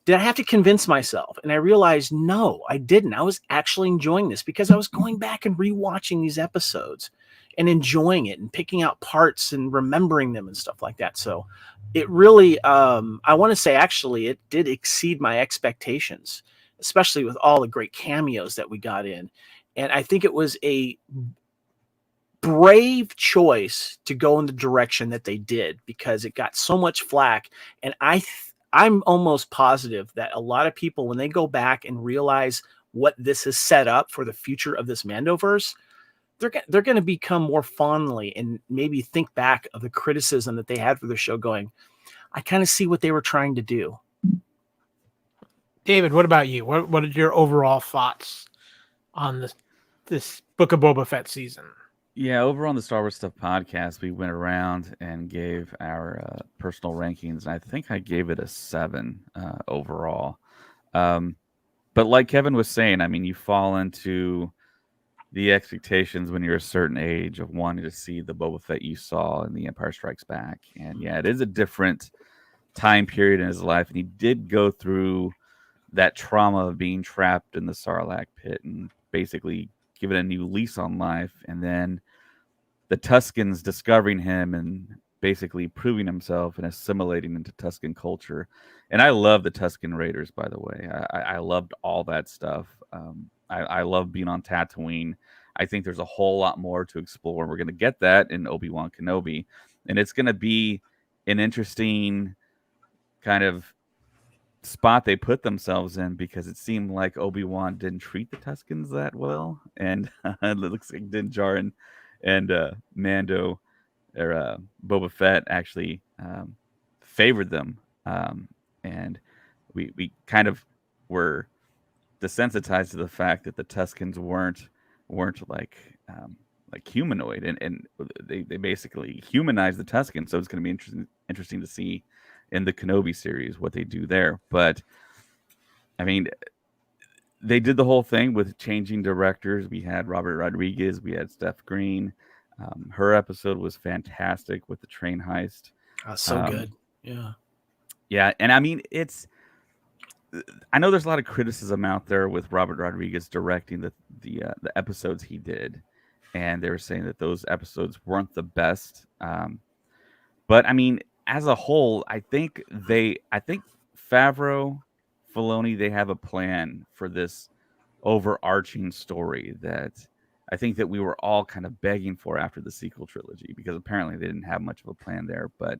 S4: Did I have to convince myself? And I realized, no, I didn't. I was actually enjoying this because I was going back and rewatching these episodes and enjoying it and picking out parts and remembering them and stuff like that. So it really, I want to say, actually, it did exceed my expectations, especially with all the great cameos that we got in. And I think it was a brave choice to go in the direction that they did, because it got so much flack. And I'm almost positive that a lot of people, when they go back and realize what this has set up for the future of this Mandoverse, they're going to become more fondly and maybe think back of the criticism that they had for the show, going, I kind of see what they were trying to do.
S3: David, what about you? What are your overall thoughts on this Book of Boba Fett season?
S5: Yeah, over on the Star Wars Stuff podcast, we went around and gave our personal rankings, and I think I gave it a 7 overall. But like Kevin was saying, I mean, you fall into the expectations when you're a certain age of wanting to see the Boba Fett you saw in The Empire Strikes Back. And yeah, it is a different time period in his life, and he did go through that trauma of being trapped in the Sarlacc pit and basically give it a new lease on life. And then the Tuscans discovering him and basically proving himself and assimilating into Tuscan culture. And I love the Tuscan Raiders, by the way. I loved all that stuff. I love being on Tatooine. I think there's a whole lot more to explore. We're going to get that in Obi-Wan Kenobi. And it's going to be an interesting kind of spot they put themselves in, because it seemed like Obi-Wan didn't treat the Tuscans that well. And it looks like Din Djarin and Mando, or Boba Fett, actually favored them. And we kind of were desensitized to the fact that the Tuscans weren't like humanoid, and they basically humanized the Tuscans. So it's going to be interesting to see in the Kenobi series what they do there. But I mean, they did the whole thing with changing directors. We had Robert Rodriguez, we had Steph Green. Her episode was fantastic with the train heist.
S4: So good. Yeah.
S5: Yeah, and I mean, I know there's a lot of criticism out there with Robert Rodriguez directing the episodes he did, and they were saying that those episodes weren't the best. But I mean, as a whole, I think Favreau, Filoni, they have a plan for this overarching story that I think that we were all kind of begging for after the sequel trilogy, because apparently they didn't have much of a plan there. But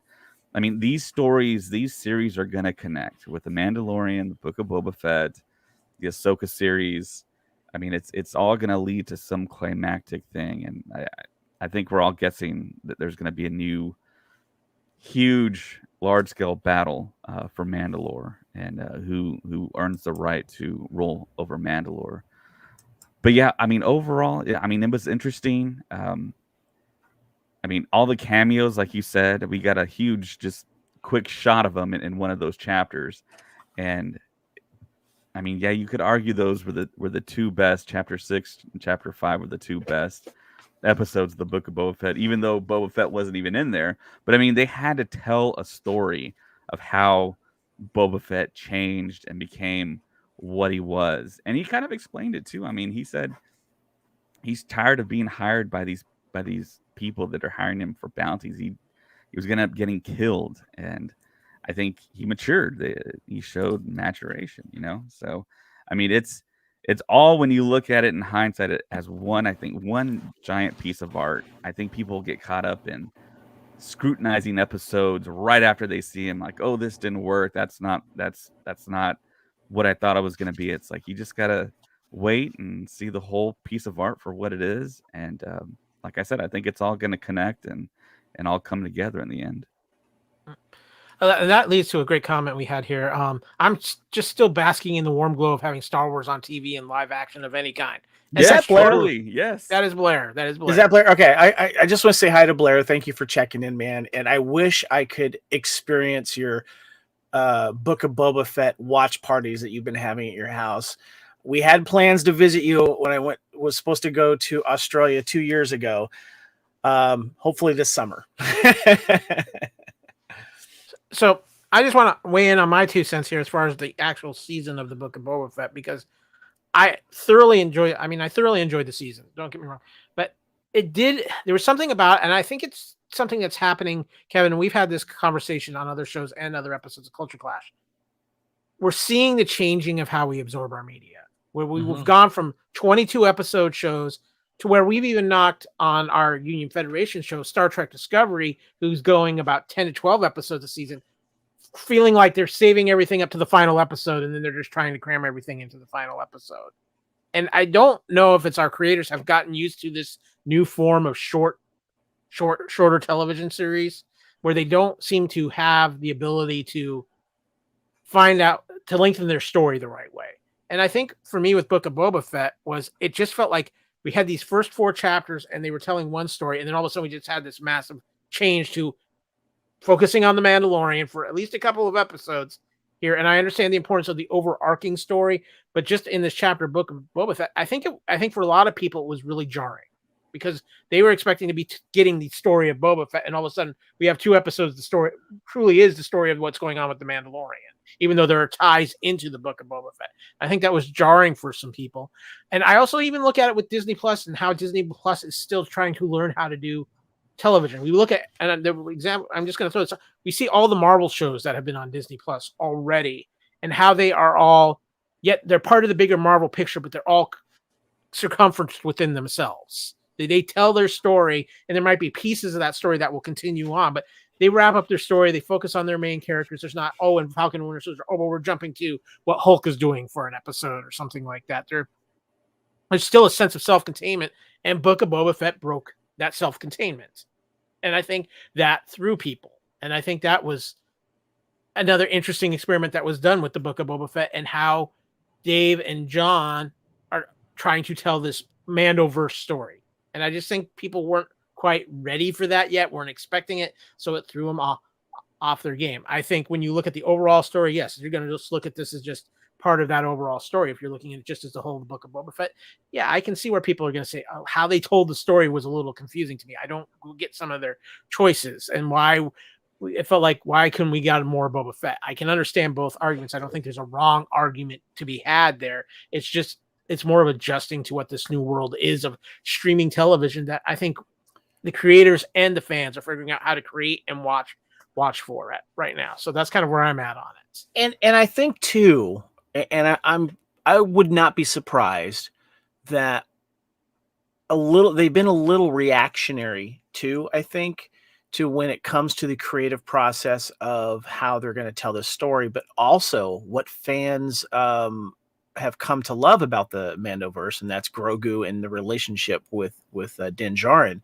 S5: I mean, these series are going to connect with the Mandalorian, the Book of Boba Fett, the Ahsoka series. I mean, it's all going to lead to some climactic thing, and I think we're all guessing that there's going to be a new, huge, large-scale battle for Mandalore, and who earns the right to rule over Mandalore. But yeah, I mean, overall, I mean, it was interesting. I mean, all the cameos, like you said, we got a huge, just quick shot of them in one of those chapters, and I mean, yeah, you could argue those were the two best. Chapter 6 and Chapter 5 were the two best episodes of the Book of Boba Fett, even though Boba Fett wasn't even in there. But I mean, they had to tell a story of how Boba Fett changed and became what he was, and he kind of explained it too. I mean, he said he's tired of being hired by these people that are hiring him for bounties. He was gonna end up getting killed, and I think he matured. He showed maturation, you know. So, I mean, it's all, when you look at it in hindsight, as one giant piece of art. I think people get caught up in scrutinizing episodes right after they see him, like, oh, this didn't work. That's not what I thought it was going to be. It's like, you just gotta wait and see the whole piece of art for what it is. And like I said, I think it's all going to connect and all come together in the end.
S3: That leads to a great comment we had here. I'm just still basking in the warm glow of having Star Wars on TV in live action of any kind.
S4: Is that Blair?
S5: Totally. Yes.
S3: That is Blair. That is Blair.
S4: Is that Blair? Okay. I just want to say hi to Blair. Thank you for checking in, man. And I wish I could experience your Book of Boba Fett watch parties that you've been having at your house. We had plans to visit you when I was supposed to go to Australia 2 years ago. Hopefully this summer.
S3: So I just want to weigh in on my 2 cents here as far as the actual season of the Book of Boba Fett, because I thoroughly enjoyed the season. Don't get me wrong, but there was something about, and I think it's something that's happening, Kevin, and we've had this conversation on other shows and other episodes of Culture Clash. We're seeing the changing of how we absorb our media, where we've gone from 22 episode shows to where we've even knocked on our Union Federation show, Star Trek Discovery, who's going about 10 to 12 episodes a season, feeling like they're saving everything up to the final episode, and then they're just trying to cram everything into the final episode. And I don't know if it's our creators have gotten used to this new form of shorter television series, where they don't seem to have the ability to lengthen their story the right way. And I think for me with Book of Boba Fett it just felt like we had these first 4 chapters and they were telling one story, and then all of a sudden we just had this massive change to focusing on the Mandalorian for at least a couple of episodes here. And I understand the importance of the overarching story, but just in this chapter, Book of Boba Fett, I think for a lot of people it was really jarring, because they were expecting to be getting the story of Boba Fett, and all of a sudden we have 2 episodes. The story truly is the story of what's going on with the Mandalorian, even though there are ties into the Book of Boba Fett. I think that was jarring for some people. And I also even look at it with Disney Plus and how Disney Plus is still trying to learn how to do television. We look at, and the example, I'm just going to throw this, we see all the Marvel shows that have been on Disney Plus already, and how they are all, yet they're part of the bigger Marvel picture, but they're all circumferenced within themselves. They tell their story, and there might be pieces of that story that will continue on, but they wrap up their story. They focus on their main characters. There's not, and Falcon and Winter Soldier, well, we're jumping to what Hulk is doing for an episode or something like that. There's still a sense of self-containment, and Book of Boba Fett broke that self-containment. And I think that threw people. And I think that was another interesting experiment that was done with the Book of Boba Fett, and how Dave and John are trying to tell this Mandoverse story. And I just think people weren't quite ready for that yet, weren't expecting it, so it threw them off their game. I think when you look at the overall story, yes, you're going to just look at this as just part of that overall story. If you're looking at it just as the whole of the Book of Boba Fett, yeah, I can see where people are going to say, oh, how they told the story was a little confusing to me. I don't get some of their choices, and why it felt like, why couldn't we got more Boba Fett? I can understand both arguments. I don't think there's a wrong argument to be had there. It's more of adjusting to what this new world is of streaming television that I think the creators and the fans are figuring out how to create and watch for it right now. So that's kind of where I'm at on it.
S4: And I think too, and I would not be surprised that they've been a little reactionary too, I think, to when it comes to the creative process of how they're going to tell this story, but also what fans have come to love about the Mandoverse, and that's Grogu and the relationship with Din Djarin.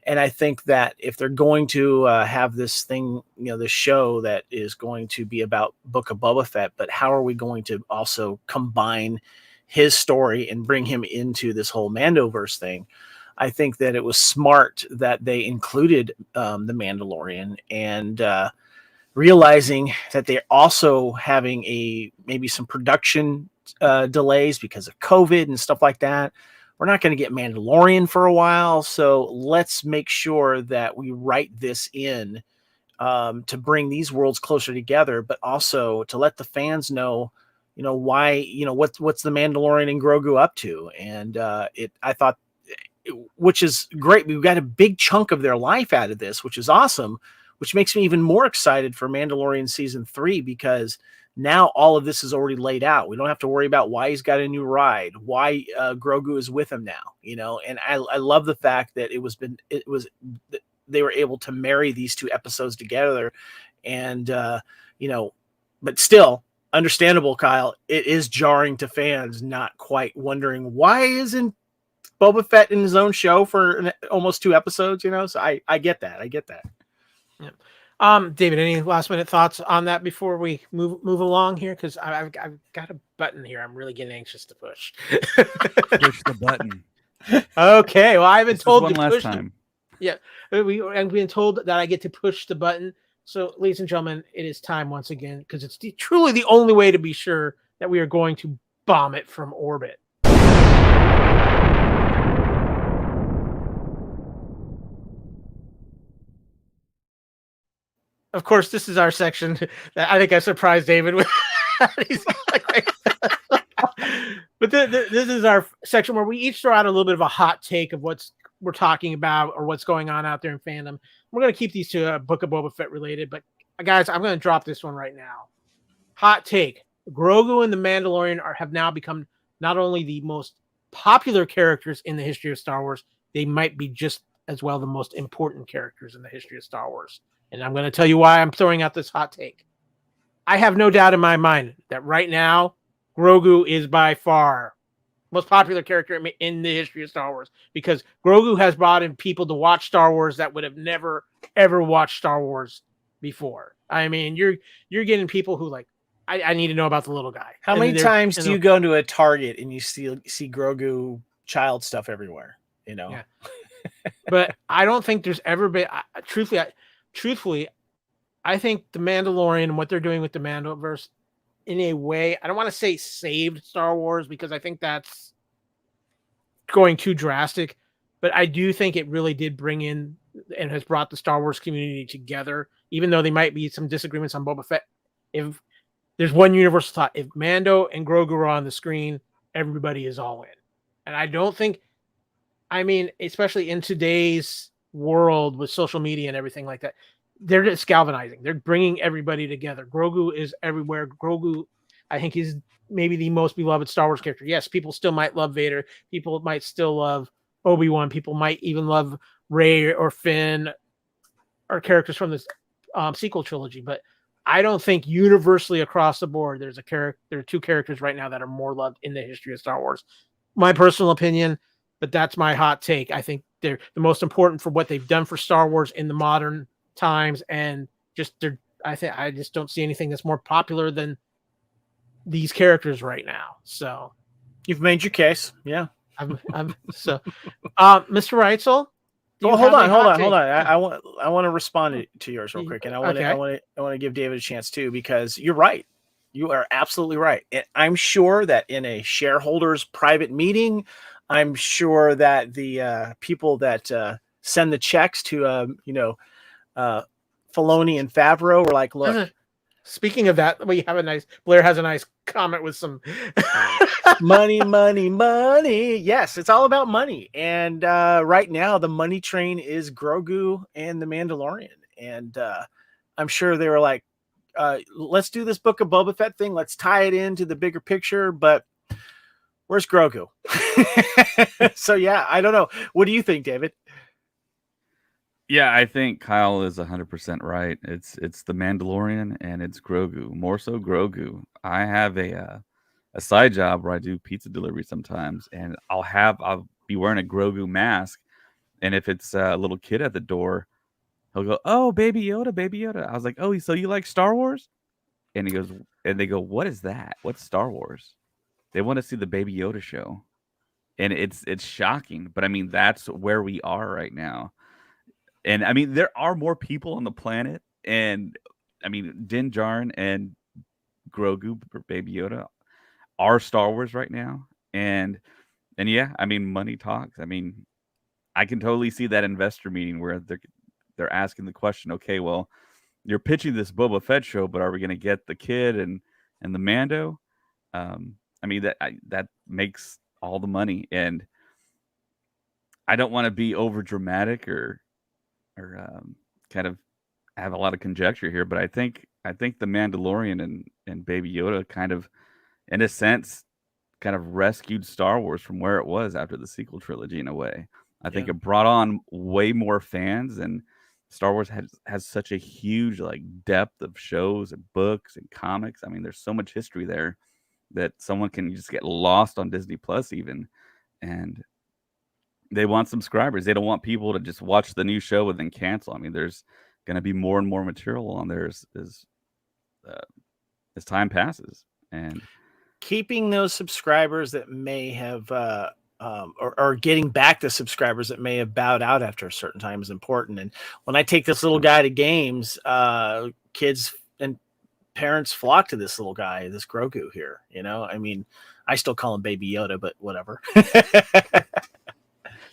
S4: And I think that if they're going to have this thing, this show that is going to be about Book of Boba Fett, but how are we going to also combine his story and bring him into this whole Mandoverse thing? I think that it was smart that they included the Mandalorian, and realizing that they're also having maybe some production delays because of COVID and stuff like that. We're not going to get Mandalorian for a while, so let's make sure that we write this in to bring these worlds closer together, but also to let the fans know, why, what's the Mandalorian and Grogu up to. And I thought, which is great. We've got a big chunk of their life out of this, which is awesome, which makes me even more excited for Mandalorian season 3, because now all of this is already laid out. We don't have to worry about why he's got a new ride, why Grogu is with him now, and I love the fact that they were able to marry these two episodes together, and but still understandable, Kyle. It is jarring to fans, not quite wondering why isn't Boba Fett in his own show for almost 2 episodes, so I get that.
S3: Yeah. David, any last minute thoughts on that before we move along here? Because I've got a button here. I'm really getting anxious to push.
S5: Push the button.
S3: Okay. Well, I've been told
S5: one
S3: to
S5: last
S3: push.
S5: time.
S3: Yeah, I've been told that I get to push the button. So, ladies and gentlemen, it is time once again, because it's truly the only way to be sure that we are going to bomb it from orbit. Of course, this is our section that I think I surprised David with. But this is our section where we each throw out a little bit of a hot take of what we're talking about or what's going on out there in fandom. We're going to keep these to Book of Boba Fett related, but guys, I'm going to drop this one right now. Hot take: Grogu and the Mandalorian have now become not only the most popular characters in the history of Star Wars, they might be just as well the most important characters in the history of Star Wars. And I'm going to tell you why I'm throwing out this hot take. I have no doubt in my mind that right now, Grogu is by far most popular character in the history of Star Wars, because Grogu has brought in people to watch Star Wars that would have never, ever watched Star Wars before. I mean, you're getting people who I need to know about the little guy.
S4: How many times do you go into a Target and you see Grogu child stuff everywhere?
S3: Yeah. But I don't think there's ever been. Truthfully, I think the Mandalorian and what they're doing with the Mandoverse, in a way, I don't want to say saved Star Wars, because I think that's going too drastic, but I do think it really did bring in and has brought the Star Wars community together, even though there might be some disagreements on Boba Fett. If there's one universal thought, if Mando and Grogu are on the screen, everybody is all in. And I don't think, especially in today's world with social media and everything like that, they're just galvanizing. They're bringing everybody together. Grogu is everywhere. Grogu, I think, is maybe the most beloved Star Wars character. Yes, people still might love Vader. People might still love Obi-Wan. People might even love Rey or Finn or characters from this sequel trilogy. But I don't think universally across the board there are 2 characters right now that are more loved in the history of Star Wars. My personal opinion, but that's my hot take. I think they're the most important for what they've done for Star Wars in the modern times, and I just don't see anything that's more popular than these characters right now. So
S4: you've made your case. Yeah.
S3: Mr. Reitzel.
S4: Well, hold on. I want to respond to yours real quick, and I want to give David a chance too, because you're right. You are absolutely right. And I'm sure that in a shareholders private meeting, I'm sure that the people that send the checks to Filoni and Favreau were like, look,
S3: Speaking of that, Blair has a nice comment with some
S4: money, money, money. Yes, it's all about money. And right now, the money train is Grogu and the Mandalorian. And I'm sure they were like, let's do this Book of Boba Fett thing. Let's tie it into the bigger picture. But where's Grogu? So, yeah, I don't know. What do you think, David?
S5: Yeah, I think Kyle is 100% right. It's the Mandalorian and it's Grogu. More so Grogu. I have a side job where I do pizza delivery sometimes, and I'll be wearing a Grogu mask, and if it's a little kid at the door, he'll go, "Oh, Baby Yoda, Baby Yoda." I was like, "Oh, so you like Star Wars?" And they go, "What is that? What's Star Wars?" They want to see the Baby Yoda show, and it's shocking, but I mean that's where we are right now. And I mean, there are more people on the planet, and I mean, Din Djarin and Grogu, Baby Yoda, are Star Wars right now, and yeah, I mean, money talks. I mean, I can totally see that investor meeting where they're asking the question, okay, well, you're pitching this Boba Fett show, but are we going to get the kid and the Mando? I mean, that makes all the money, and I don't want to be over dramatic or kind of have a lot of conjecture here, but I think the Mandalorian and Baby Yoda kind of, in a sense, kind of rescued Star Wars from where it was after the sequel trilogy in a way. I think it brought on way more fans, and Star Wars has such a huge like depth of shows and books and comics. I mean, there's so much history there that someone can just get lost on Disney Plus even, and they want subscribers. They don't want people to just watch the new show and then cancel. I mean, there's going to be more and more material on there as time passes, and
S4: keeping those subscribers that may have or getting back the subscribers that may have bowed out after a certain time is important. And when I take this little guy to games, kids and parents flock to this little guy, this Grogu here. You know, I mean, I still call him Baby Yoda, but whatever.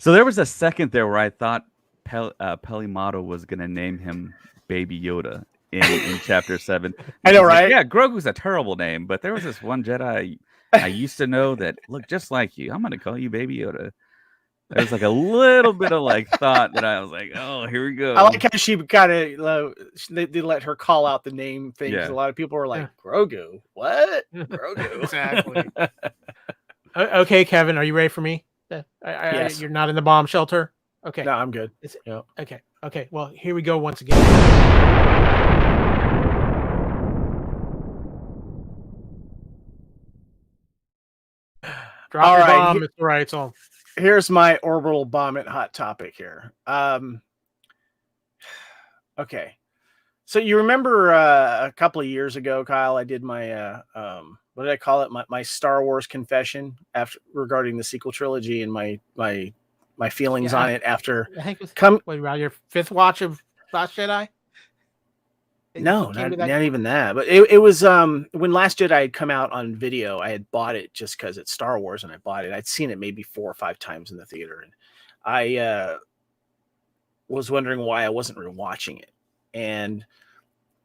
S5: So there was a second there where I thought Pelimato was going to name him Baby Yoda in Chapter 7.
S4: I know, right?
S5: Like, yeah, Grogu's a terrible name, but there was this one Jedi I used to know that looked just like you. I'm going to call you Baby Yoda. There was like a little bit of like thought that I was like, oh, here we go.
S4: I like how she kind of they let her call out the name thing.
S5: Yeah.
S4: A lot of people were like, Grogu, what? Grogu.
S3: Exactly. Okay, Kevin, are you ready for me?
S4: Yes.
S3: You're not in the bomb shelter? Okay.
S4: No, I'm good.
S3: Yeah. Okay. Well, here we go once again. Drop
S4: All
S3: the
S4: right.
S3: bomb. It's all right. It's all.
S4: Here's my orbital bomb at hot topic here. Okay. So you remember a couple of years ago, Kyle, I did my what did I call it? My Star Wars confession regarding the sequel trilogy and my feelings on it after
S3: I think it was around your fifth watch of Last Jedi.
S4: No, not even that. But it was when Last Jedi had come out on video, I had bought it just because it's Star Wars, and I bought it. I'd seen it maybe 4 or 5 times in the theater, and I was wondering why I wasn't rewatching it. And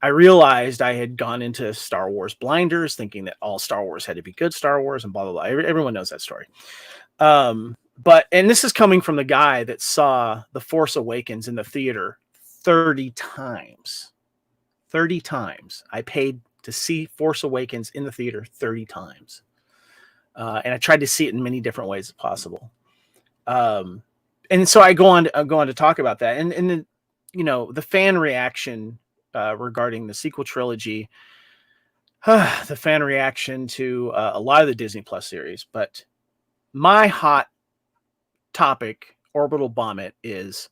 S4: I realized I had gone into Star Wars blinders, thinking that all Star Wars had to be good Star Wars, and blah blah blah. Everyone knows that story. But this is coming from the guy that saw The Force Awakens in the theater 30 times. 30 times. I paid to see Force Awakens in the theater 30 times. And I tried to see it in many different ways as possible. And so I go on to talk about that. And then, the fan reaction regarding the sequel trilogy, the fan reaction to a lot of the Disney Plus series. But my hot topic, orbital bomb it, is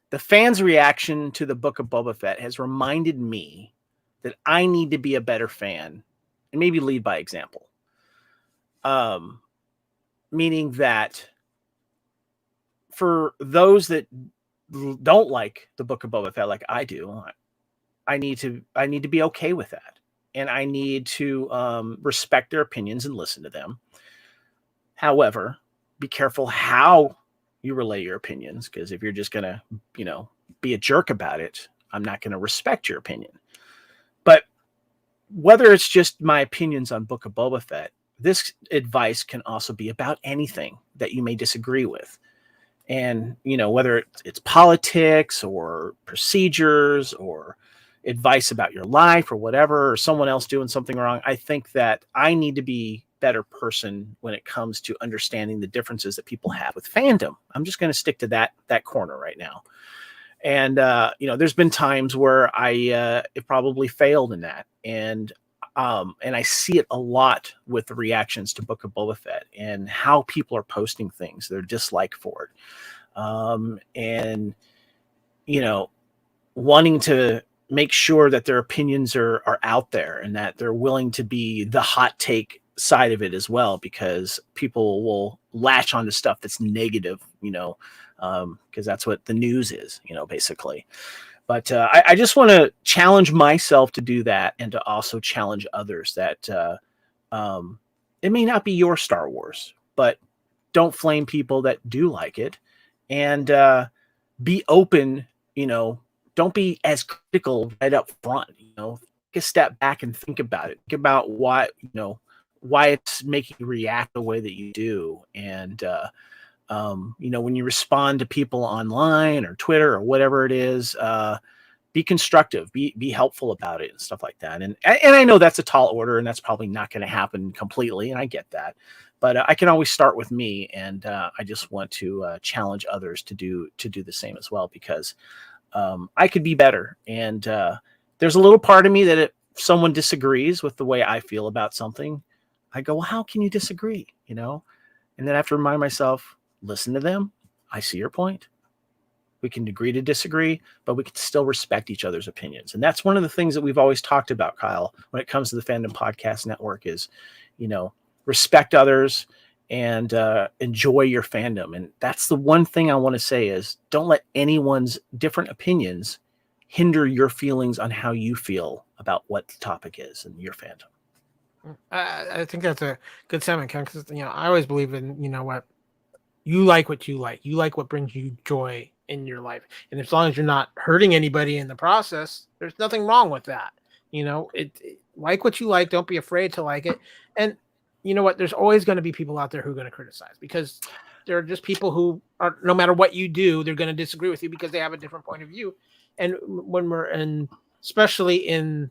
S4: the fans' reaction to the Book of Boba Fett has reminded me that I need to be a better fan and maybe lead by example. Meaning that for those that don't like the Book of Boba Fett like I do, I need to be okay with that. And I need to respect their opinions and listen to them. However, be careful how you relay your opinions, because if you're just going to, be a jerk about it, I'm not going to respect your opinion. But whether it's just my opinions on Book of Boba Fett, this advice can also be about anything that you may disagree with. And, whether it's politics or procedures or advice about your life or whatever, or someone else doing something wrong, I think that I need to be a better person when it comes to understanding the differences that people have with fandom. I'm just going to stick to that corner right now. And, there's been times where I it probably failed in that. And I see it a lot with the reactions to Book of Boba Fett and how people are posting things, their dislike for it. And, wanting to make sure that their opinions are out there and that they're willing to be the hot take side of it as well, because people will latch onto stuff that's negative, because that's what the news is, basically. But I just want to challenge myself to do that, and to also challenge others that it may not be your Star Wars, but don't flame people that do like it, and be open. Don't be as critical right up front. Take a step back and think about it. Think about why it's making you react the way that you do, and when you respond to people online or Twitter or whatever it is, be constructive, be helpful about it and stuff like that. And I know that's a tall order, and that's probably not going to happen completely, and I get that, but I can always start with me, and I just want to challenge others to do the same as well, because I could be better. And there's a little part of me that if someone disagrees with the way I feel about something, I go, well, how can you disagree? And then I have to remind myself, listen to them. I see your point. We can agree to disagree, but we can still respect each other's opinions. And that's one of the things that we've always talked about, Kyle, when it comes to the Fandom Podcast Network is, respect others and enjoy your fandom. And that's the one thing I want to say is, don't let anyone's different opinions hinder your feelings on how you feel about what the topic is in your fandom.
S3: I think that's a good sentiment, Ken, because I always believe in what you like what brings you joy in your life, and as long as you're not hurting anybody in the process, there's nothing wrong with that. Like what you like, don't be afraid to like it. And you know what, there's always going to be people out there who are going to criticize, because there are just people who are, no matter what you do, they're going to disagree with you because they have a different point of view. And when especially in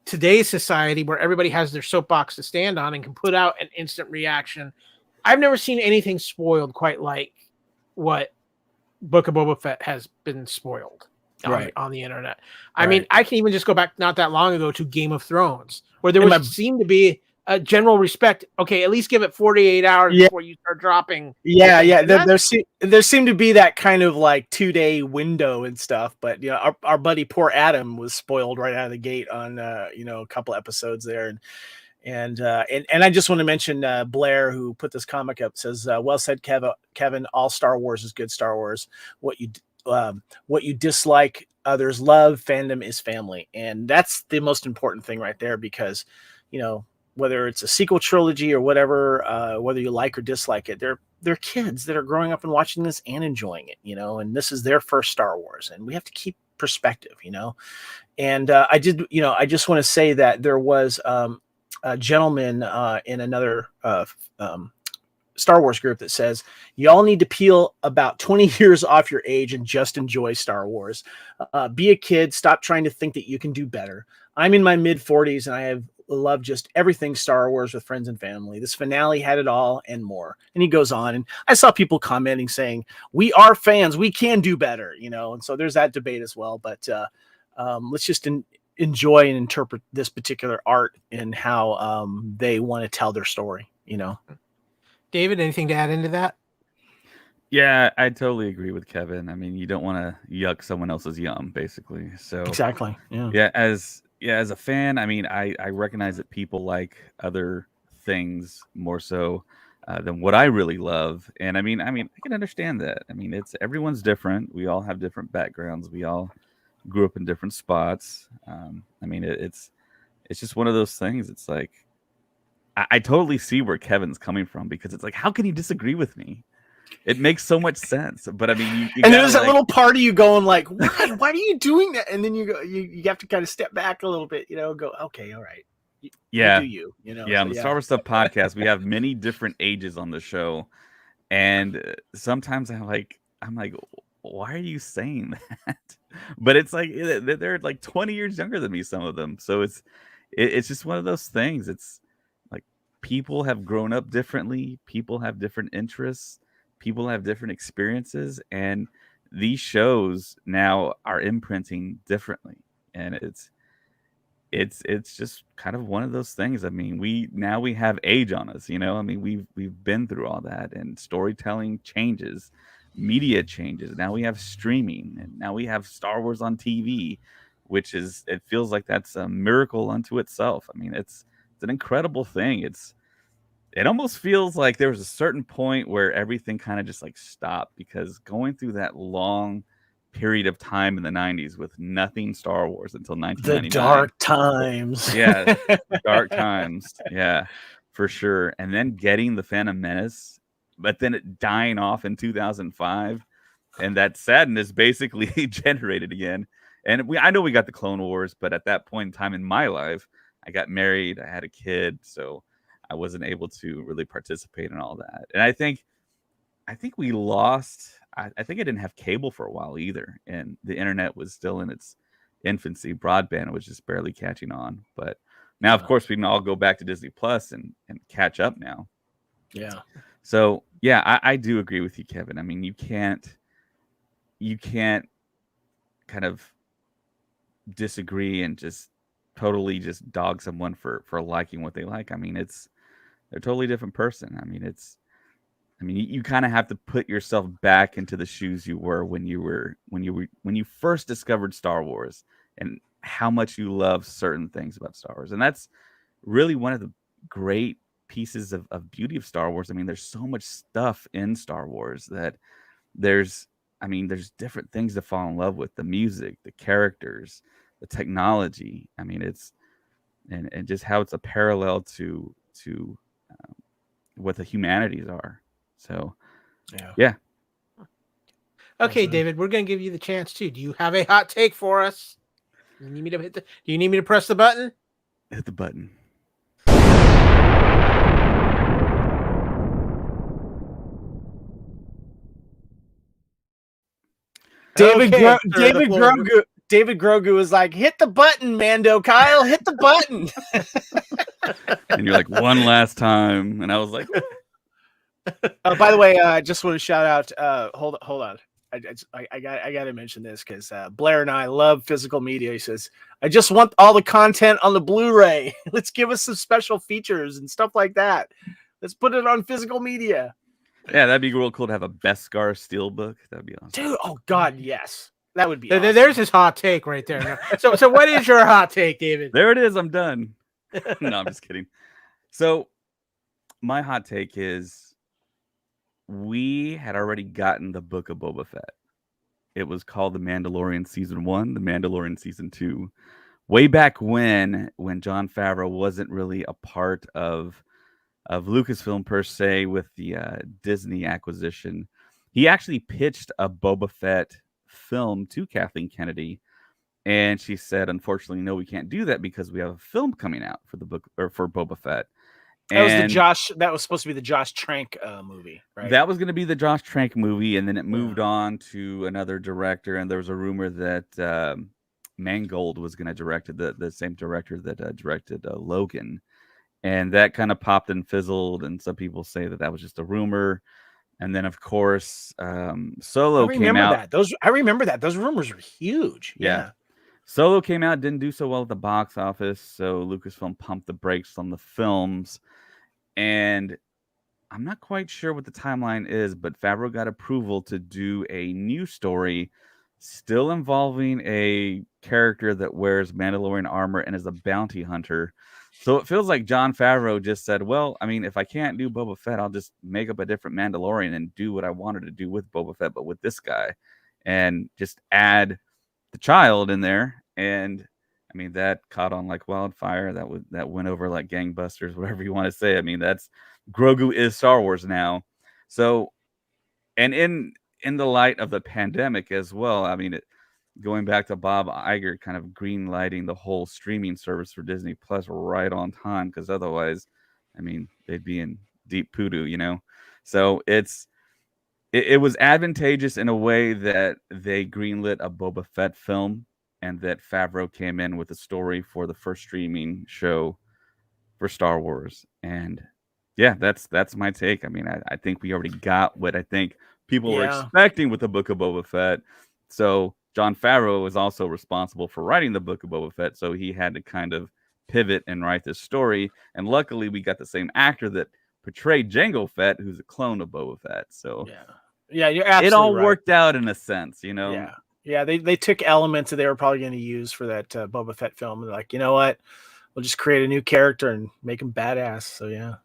S3: today's society where everybody has their soapbox to stand on and can put out an instant reaction, I've never seen anything spoiled quite like what Book of Boba Fett has been spoiled on the internet. I mean, I can even just go back not that long ago to Game of Thrones, where there seemed to be a general respect. Okay, at least give it 48 hours before you start dropping.
S4: Yeah. There seemed to be that kind of like 2-day window and stuff. But our buddy poor Adam was spoiled right out of the gate on a couple episodes there. And I just want to mention Blair, who put this comic up, says, well said, Kevin, all Star Wars is good Star Wars. What you dislike, others love. Fandom is family. And that's the most important thing right there, because, whether it's a sequel trilogy or whatever, whether you like or dislike it, they're kids that are growing up and watching this and enjoying it, and this is their first Star Wars, and we have to keep perspective, And I just want to say that there was a gentleman in another Star Wars group that says, y'all need to peel about 20 years off your age and just enjoy Star Wars. Be a kid. Stop trying to think that you can do better. I'm in my mid-40s and I have loved just everything Star Wars with friends and family. This finale had it all and more. And he goes on, and I saw people commenting saying, we are fans, we can do better, and so there's that debate as well. But let's just enjoy and interpret this particular art and how they want to tell their story.
S3: David, anything to add into that?
S5: Yeah, I totally agree with Kevin. I mean, you don't want to yuck someone else's yum, basically. So
S4: exactly. Yeah.
S5: As a fan, I mean, I recognize that people like other things more so than what I really love. And I mean, I can understand that. I mean, everyone's different. We all have different backgrounds. We all grew up in different spots. I mean, it's just one of those things. It's like, I totally see where Kevin's coming from, because it's like, how can you disagree with me? it makes so much sense. But I mean, you
S4: and
S5: gotta,
S4: there's that
S5: like,
S4: little part of you going like, why are you doing that? And then you go, you have to kind of step back a little bit, go, okay, all right. You
S5: yeah,
S4: do you know?
S5: yeah.
S4: So,
S5: On the Star Wars Stuff podcast, we have many different ages on the show, and sometimes I'm like, why are you saying that? But it's like they're like 20 years younger than me, some of them. So it's just one of those things. It's like people have grown up differently. People have different interests. People have different experiences, and these shows now are imprinting differently. And it's just kind of one of those things. I mean, we have age on us, I mean, we've been through all that, and storytelling changes, media changes. Now we have streaming, and now we have Star Wars on TV, it feels like that's a miracle unto itself. I mean, it's an incredible thing. It almost feels like there was a certain point where everything kind of just like stopped, because going through that long period of time in the 90s with nothing Star Wars until 1999.
S4: The dark times.
S5: Yeah, dark times. Yeah, for sure. And then getting the Phantom Menace, but then it dying off in 2005, and that sadness basically generated again. And I know we got the Clone Wars, but at that point in time in my life, I got married, I had a kid, so I wasn't able to really participate in all that. And I think we lost. I think I didn't have cable for a while either, and the internet was still in its infancy. Broadband was just barely catching on. But now, of course, we can all go back to Disney Plus and catch up now.
S4: Yeah.
S5: So yeah, I do agree with you, Kevin. I mean, you can't kind of disagree and just totally just dog someone for liking what they like. I mean, they're a totally different person. I mean, you kind of have to put yourself back into the shoes you were when you first discovered Star Wars, and how much you love certain things about Star Wars. And that's really one of the great pieces of beauty of Star Wars. I mean, there's so much stuff in Star Wars that there's different things to fall in love with: the music, the characters, the technology. I mean, and just how it's a parallel to what the humanities are. So, yeah.
S3: Okay, David, we're going to give you the chance too. Do you have a hot take for us? Do you need me to press the button?
S5: Hit the button.
S4: David
S3: Okay,
S4: David Grogu is like, hit the button, Mando Kyle, hit the button.
S5: And you're like, one last time. And I was like,
S4: By the way, I just want to shout out. Hold on. I got to mention this because Blair and I love physical media. He says, I just want all the content on the Blu-ray. Let's give us some special features and stuff like that. Let's put it on physical media.
S5: yeah, that'd be real cool to have a Beskar steelbook. That'd be awesome.
S4: Dude, oh God, yes. That would be awesome.
S3: There's his hot take right there. So what is your hot take, David?
S5: There it is. I'm done. No, I'm just kidding. So my hot take is, we had already gotten the Book of Boba Fett. It was called The Mandalorian Season 1, The Mandalorian Season 2. Way back when Jon Favreau wasn't really a part of Lucasfilm per se with the Disney acquisition. He actually pitched a Boba Fett film to Kathleen Kennedy, and she said, unfortunately, no, we can't do that because we have a film coming out for the book, or for Boba Fett.
S4: That was supposed to be the Josh Trank movie, right?
S5: That was going to be the Josh Trank movie, and then it moved on to another director, and there was a rumor that Mangold was going to direct it, the same director that directed Logan, and that kind of popped and fizzled, and some people say that was just a rumor. And then, of course, Solo came out.
S4: I remember that. Those rumors were huge. Yeah.
S5: Solo came out, didn't do so well at the box office, so Lucasfilm pumped the brakes on the films. And I'm not quite sure what the timeline is, but Favreau got approval to do a new story, still involving a character that wears Mandalorian armor and is a bounty hunter. So it feels like Jon Favreau just said, well, I mean, if I can't do Boba Fett, I'll just make up a different Mandalorian and do what I wanted to do with Boba Fett, but with this guy, and just add the child in there. And I mean, that caught on like wildfire. That went over like gangbusters, whatever you want to say. I mean, Grogu is Star Wars now. So And in the light of the pandemic as well, I mean, going back to Bob Iger kind of green lighting the whole streaming service for Disney Plus right on time, because otherwise, I mean, they'd be in deep poodoo, you know. So it was advantageous in a way that they greenlit a Boba Fett film, and that Favreau came in with a story for the first streaming show for Star Wars. And yeah, that's my take. I mean, I think we already got what I think people were expecting with the Book of Boba Fett. So Jon Favreau was also responsible for writing the Book of Boba Fett, so he had to kind of pivot and write this story. And luckily, we got the same actor that portrayed Jango Fett, who's a clone of Boba Fett. So
S4: yeah, you're absolutely
S5: it all
S4: right.
S5: worked out in a sense, you know.
S4: Yeah. They took elements that they were probably going to use for that Boba Fett film, and they're like, you know what, we'll just create a new character and make him badass. So yeah,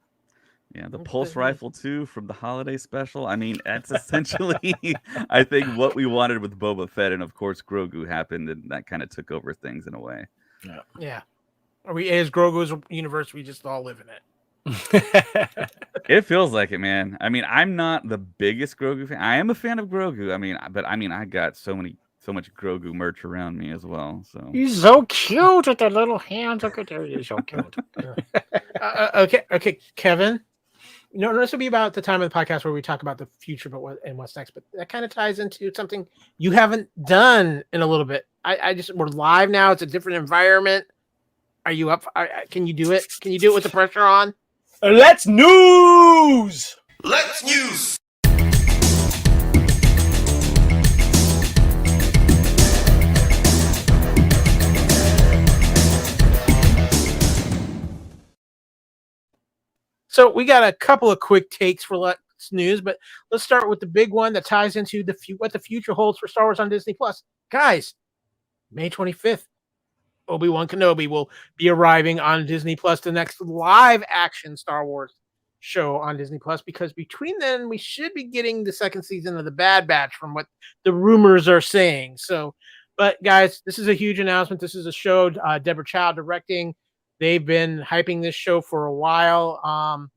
S5: the pulse rifle too from the holiday special. I mean, that's essentially, I think, what we wanted with Boba Fett, and of course, Grogu happened, and that kind of took over things in a way.
S3: Yeah. Are we as Grogu's universe? We just all live in it.
S5: It feels like it, man. I mean, I'm not the biggest Grogu fan. I am a fan of Grogu. I mean, I got so much Grogu merch around me as well. So
S4: he's so cute with the little hands. Look at there, he's so cute.
S3: Okay, Kevin. This will be about the time of the podcast where we talk about the future, but what's next. But that kind of ties into something you haven't done in a little bit. We're live now. It's a different environment. Are you up? Can you do it? Can you do it with the pressure on?
S4: Let's news.
S2: Let's news.
S3: So we got a couple of quick takes for Let's News, but let's start with the big one that ties into what the future holds for Star Wars on Disney Plus. Guys, May 25th, Obi-Wan Kenobi will be arriving on Disney Plus, the next live action Star Wars show on Disney Plus, because between then we should be getting the second season of The Bad Batch from what the rumors are saying. So, but guys, this is a huge announcement. This is a show Deborah Chow directing. They've been hyping this show for a while.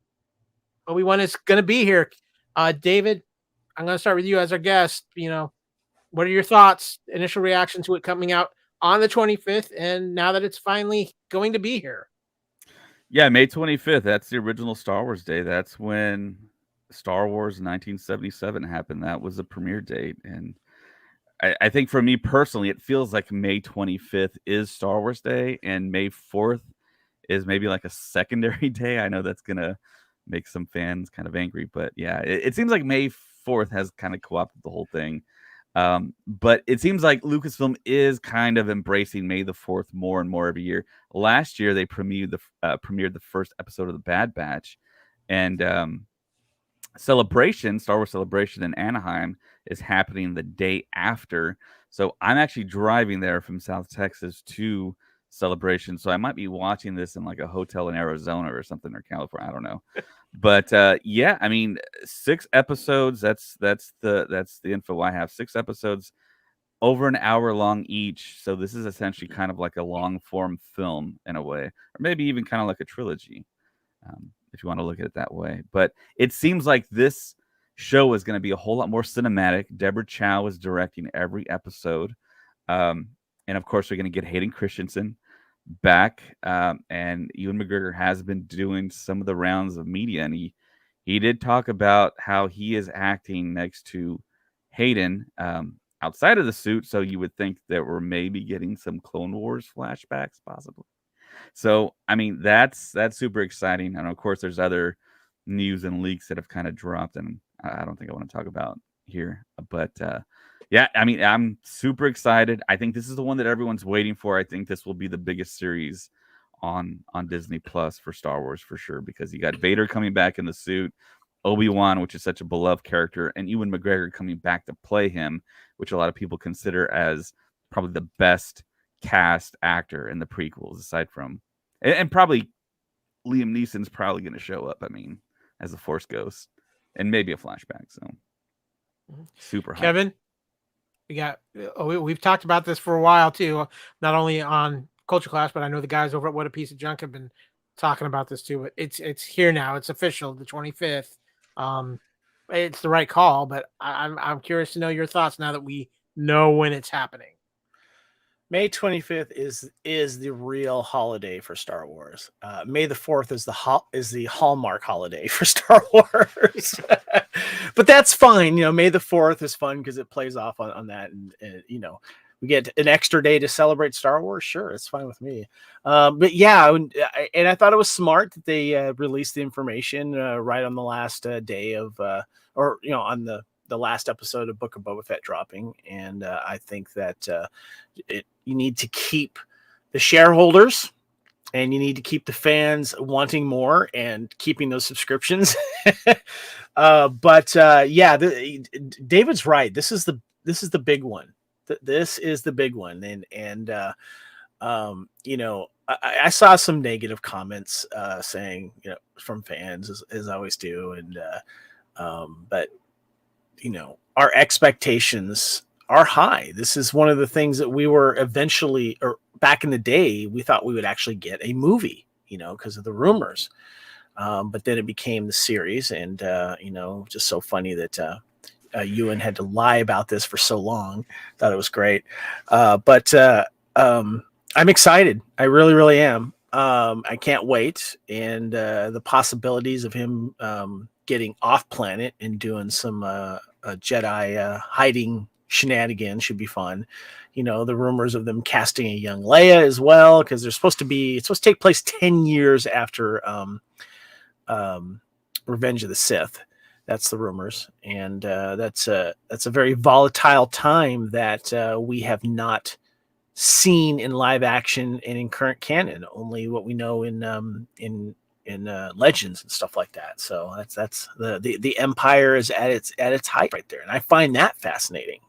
S3: Obi-Wan is going to be here. David, I'm going to start with you as our guest. What are your thoughts, initial reaction to it coming out on the 25th, and now that it's finally going to be here?
S5: Yeah, May 25th. That's the original Star Wars Day. That's when Star Wars 1977 happened. That was the premiere date. And I think for me personally, it feels like May 25th is Star Wars Day, and May 4th is maybe like a secondary day. I know that's going to make some fans kind of angry, but yeah, it seems like May 4th has kind of co-opted the whole thing. But it seems like Lucasfilm is kind of embracing May the 4th more and more every year. Last year, they premiered the first episode of The Bad Batch, and Star Wars Celebration in Anaheim is happening the day after. So I'm actually driving there from South Texas to Celebration. So I might be watching this in like a hotel in Arizona or something, or California. I don't know. But yeah, I mean, 6 episodes. That's the info I have. 6 episodes, over an hour long each. So this is essentially kind of like a long form film in a way, or maybe even kind of like a trilogy, if you want to look at it that way. But it seems like this show is going to be a whole lot more cinematic. Deborah Chow is directing every episode, and of course we're going to get Hayden Christensen back, and Ewan McGregor has been doing some of the rounds of media, and he did talk about how he is acting next to Hayden outside of the suit, so you would think that we're maybe getting some Clone Wars flashbacks possibly. So I mean, that's super exciting, and of course there's other news and leaks that have kind of dropped, and I don't think I want to talk about here, but yeah, I mean, I'm super excited. I think this is the one that everyone's waiting for. I think this will be the biggest series on Disney Plus for Star Wars for sure, because you got Vader coming back in the suit, Obi-Wan, which is such a beloved character, and Ewan McGregor coming back to play him, which a lot of people consider as probably the best cast actor in the prequels, aside from, and probably Liam Neeson's probably going to show up, I mean, as a Force Ghost, and maybe a flashback. So super hyped.
S3: Kevin, we've talked about this for a while too, not only on Culture Clash, but I know the guys over at What a Piece of Junk have been talking about this too. But it's here now. It's official, the 25th. it's the right call, but I'm curious to know your thoughts now that we know when it's happening.
S4: May 25th is the real holiday for Star Wars. May the 4th is the Hallmark holiday for Star Wars. But that's fine. May the 4th is fun because it plays off on that, and we get an extra day to celebrate Star Wars. Sure, it's fine with me. But yeah, and I thought it was smart that they released the information right on the last day of, on the last episode of Book of Boba Fett dropping. And I think that you need to keep the shareholders and you need to keep the fans wanting more and keeping those subscriptions. But David's right. This is the big one. This is the big one. And I saw some negative comments saying, from fans as I always do. But our expectations are high. This is one of the things that we were eventually, or back in the day, we thought we would actually get a movie, because of the rumors. But then it became the series, and just so funny that Ewan had to lie about this for so long. Thought it was great. But I'm excited. I really, really am. I can't wait. And the possibilities of him getting off planet and doing some Jedi hiding shenanigans should be fun. The rumors of them casting a young Leia as well, because it's supposed to take place 10 years after Revenge of the Sith. That's the rumors. And that's a very volatile time that we have not seen in live action and in current canon. Only what we know in Legends and stuff like that. So that's the Empire is at its height right there, and I find that fascinating.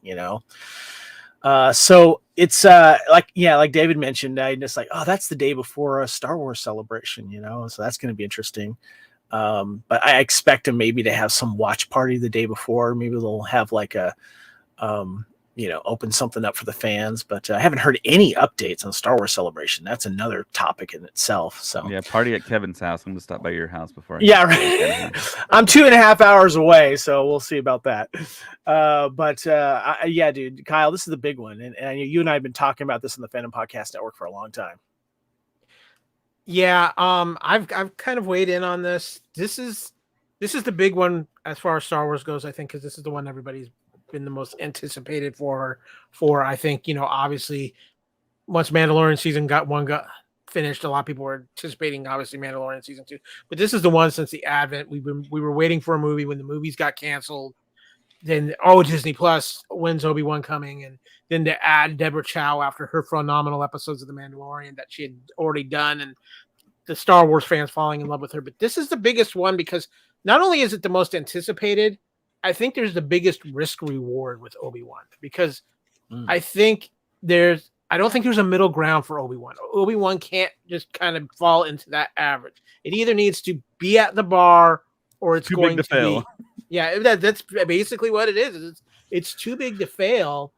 S4: So it's like David mentioned, I just like, that's the day before a Star Wars Celebration, so that's going to be interesting. But I expect them maybe to have some watch party the day before. Maybe they'll have like a open something up for the fans, but I haven't heard any updates on Star Wars Celebration. That's another topic in itself. So
S5: yeah, party at Kevin's house. I'm going to stop by your house before.
S4: Right. I'm 2.5 hours away, so we'll see about that. Yeah, dude, Kyle, this is the big one. And you and I have been talking about this in the Fandom Podcast Network for a long time.
S3: Yeah. I've kind of weighed in on this. This is the big one as far as Star Wars goes, I think, because this is the one everybody's been the most anticipated for I think, obviously once Mandalorian season got finished, a lot of people were anticipating obviously Mandalorian season 2, but this is the one since the advent. We were waiting for a movie. When the movies got canceled, then Disney Plus, when's Obi-Wan coming? And then to add Deborah Chow after her phenomenal episodes of The Mandalorian that she had already done, and the Star Wars fans falling in love with her. But this is the biggest one because not only is it the most anticipated, I think there's the biggest risk reward with Obi-Wan, because I don't think there's a middle ground for Obi-Wan. Obi-Wan can't just kind of fall into that average. It either needs to be at the bar or it's going to fail. Yeah, that's basically what it is. It's too big to fail,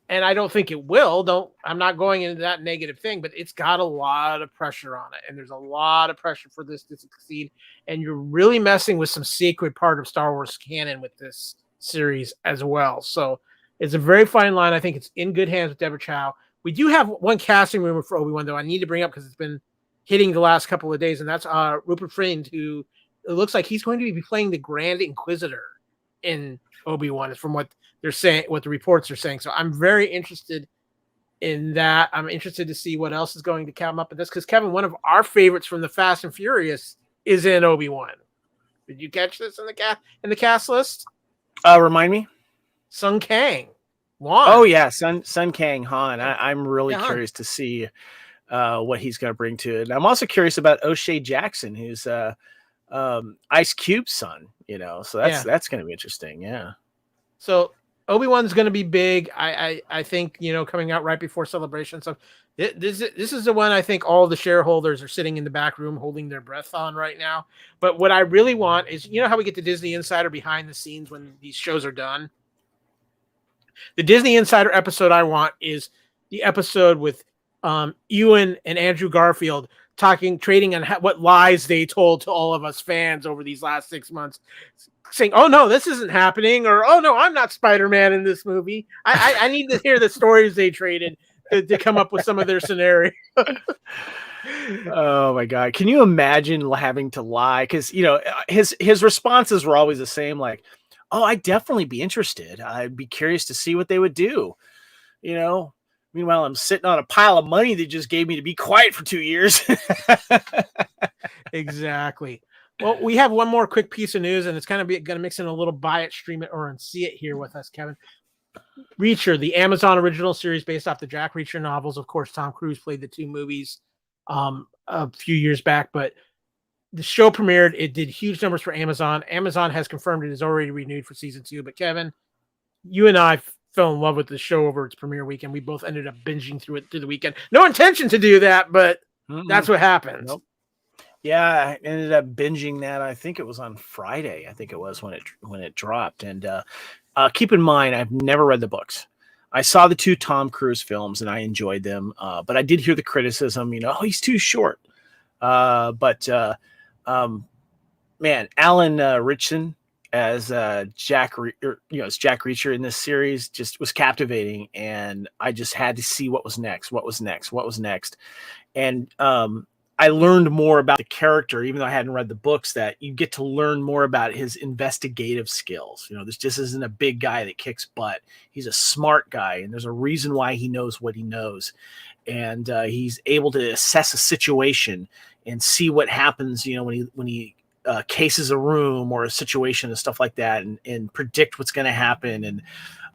S3: and I don't think it will. I'm not going into that negative thing, but it's got a lot of pressure on it, and there's a lot of pressure for this to succeed. And you're really messing with some sacred part of Star Wars canon with this series as well. So it's a very fine line. I think it's in good hands with Deborah Chow. We do have one casting rumor for Obi-Wan, though, I need to bring up because it's been hitting the last couple of days, and that's Rupert Friend, who it looks like he's going to be playing the Grand Inquisitor in Obi-Wan, from what they're saying, what the reports are saying. So I'm very interested in that. I'm interested to see what else is going to come up with this, because Kevin, one of our favorites from the Fast and Furious is in Obi-Wan. Did you catch this in the cast list?
S4: Remind me.
S3: Sung Kang. Han.
S4: Oh yeah, Sun Kang Han. I'm really curious to see what he's going to bring to it. I'm also curious about O'Shea Jackson, who's Ice Cube's son. So that's going to be interesting. Yeah. So
S3: Obi-Wan's going to be big. I think coming out right before Celebration. So this is the one I think all the shareholders are sitting in the back room holding their breath on right now. But what I really want is, how we get the Disney Insider behind the scenes when these shows are done. The Disney Insider episode I want is the episode with Ewan and Andrew Garfield trading on what lies they told to all of us fans over these last 6 months, saying, "Oh no, this isn't happening," or "Oh no, I'm not Spider-Man in this movie." I need to hear the stories they traded to come up with some of their scenario.
S4: Oh my God. Can you imagine having to lie? Because, his responses were always the same, like, "Oh, I'd definitely be interested. I'd be curious to see what they would do." Meanwhile, I'm sitting on a pile of money they just gave me to be quiet for 2 years.
S3: Exactly. Well, we have one more quick piece of news, and it's kind of going to mix in a little buy it, stream it, or see it here with us, Kevin. Reacher, the Amazon original series based off the Jack Reacher novels. Of course, Tom Cruise played the 2 movies a few years back, but the show premiered. It did huge numbers for Amazon. Amazon has confirmed it is already renewed for season 2. But Kevin, you and I fell in love with the show over its premiere weekend. We both ended up binging through it through the weekend. No intention to do that, but that's what happens.
S4: Nope. Yeah, I ended up binging that. I think it was on Friday. I think it was when it dropped. And keep in mind, I've never read the books. I saw the 2 Tom Cruise films and I enjoyed them. But I did hear the criticism, oh, he's too short. Man, Alan Ritchson as Jack Reacher in this series just was captivating, and I just had to see what was next. And I learned more about the character, even though I hadn't read the books, that you get to learn more about his investigative skills. This just isn't a big guy that kicks butt. He's a smart guy, and there's a reason why he knows what he knows. And he's able to assess a situation and see what happens, when he cases a room or a situation and stuff like that, and predict what's going to happen. And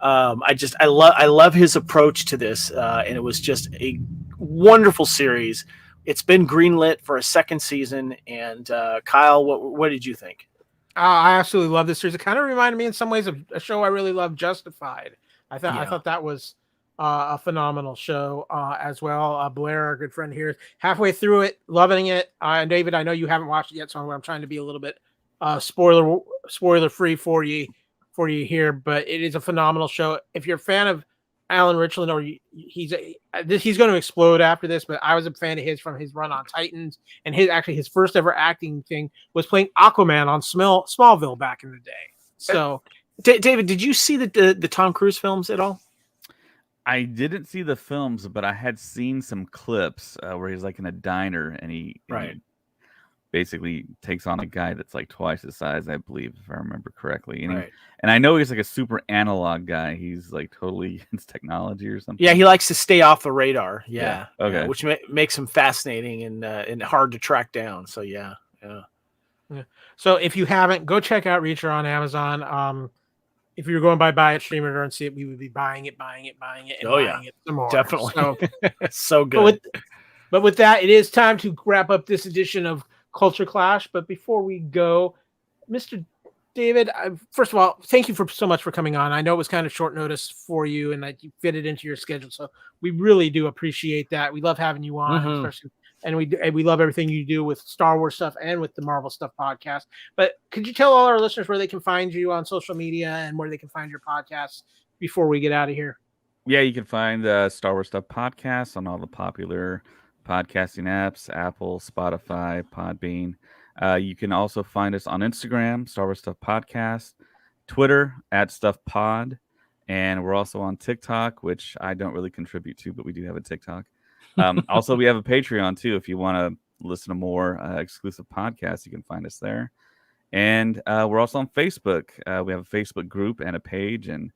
S4: I love his approach to this. And it was just a wonderful series. It's been greenlit for a 2nd season. And Kyle, what did you think?
S3: I absolutely love this series. It kind of reminded me in some ways of a show I really love, Justified. I thought that was a phenomenal show as well. Blair, our good friend here, halfway through it, loving it. And David, I know you haven't watched it yet, so I'm trying to be a little bit spoiler free for you here. But it is a phenomenal show. If you're a fan of Alan Ritchson, or he's going to explode after this, but I was a fan of his from his run on Titans, and his first ever acting thing was playing Aquaman on Smallville back in the day. So,
S4: David, did you see the Tom Cruise films at all?
S5: I didn't see the films, but I had seen some clips where he's like in a diner and he basically takes on a guy that's like twice his size, I believe, if I remember correctly. And, and I know he's like a super analog guy. He's like totally against technology or something.
S4: Yeah, he likes to stay off the radar. Yeah.
S5: Okay.
S4: Which makes him fascinating and hard to track down. So yeah.
S3: So if you haven't, go check out Reacher on Amazon. If you were going buy it, stream it, or see it, we would be buying it, and buying it some more.
S4: Definitely.
S3: So,
S4: so good.
S3: But with that, it is time to wrap up this edition of Culture Clash. But before we go, Mr. David, first of all, thank you so much for coming on. I know it was kind of short notice for you, and that you fit it into your schedule. So we really do appreciate that. We love having you on, especially. And we love everything you do with Star Wars stuff and with the Marvel Stuff podcast. But could you tell all our listeners where they can find you on social media and where they can find your podcasts before we get out of here?
S5: Yeah, you can find Star Wars Stuff podcast on all the popular podcasting apps, Apple, Spotify, Podbean. You can also find us on Instagram, Star Wars Stuff Podcast, Twitter, @StuffPod, and we're also on TikTok, which I don't really contribute to, but we do have a TikTok. Also, we have a Patreon too. If you want to listen to more exclusive podcasts, you can find us there. And we're also on Facebook. We have a Facebook group and a page, and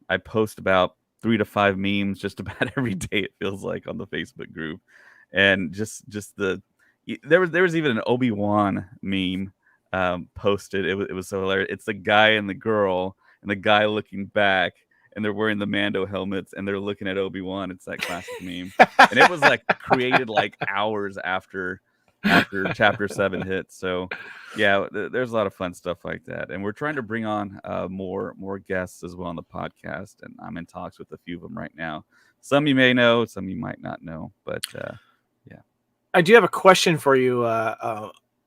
S5: I post about 3 to 5 memes just about every day, it feels like, on the Facebook group. And there was even an Obi-Wan meme posted. It was so hilarious. It's the guy and the girl, and the guy looking back, and they're wearing the Mando helmets, and they're looking at Obi-Wan. It's that classic meme. And it was like created like hours after Chapter 7 hit. So yeah, there's a lot of fun stuff like that. And we're trying to bring on more guests as well on the podcast. And I'm in talks with a few of them right now. Some you may know, some you might not know. But yeah.
S4: I do have a question for you.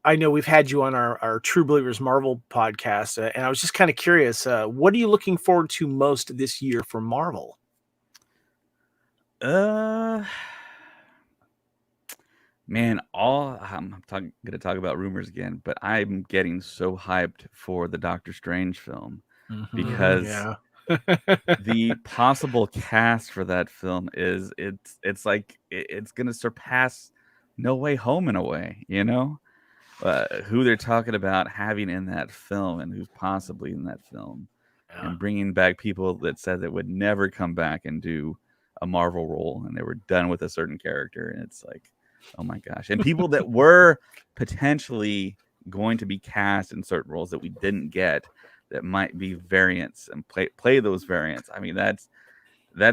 S4: I know we've had you on our True Believers Marvel podcast, and I was just kind of curious. What are you looking forward to most this year for Marvel?
S5: Man, I'm going to talk about rumors again, but I'm getting so hyped for the Doctor Strange film because
S4: yeah.
S5: the possible cast for that film it's like it's going to surpass No Way Home in a way, you know? Who they're talking about having in that film and who's possibly in that film, and bringing back people that said they would never come back and do a Marvel role and they were done with a certain character. And it's like, oh my gosh. And people that were potentially going to be cast in certain roles that we didn't get, that might be variants and play those variants. I mean, that's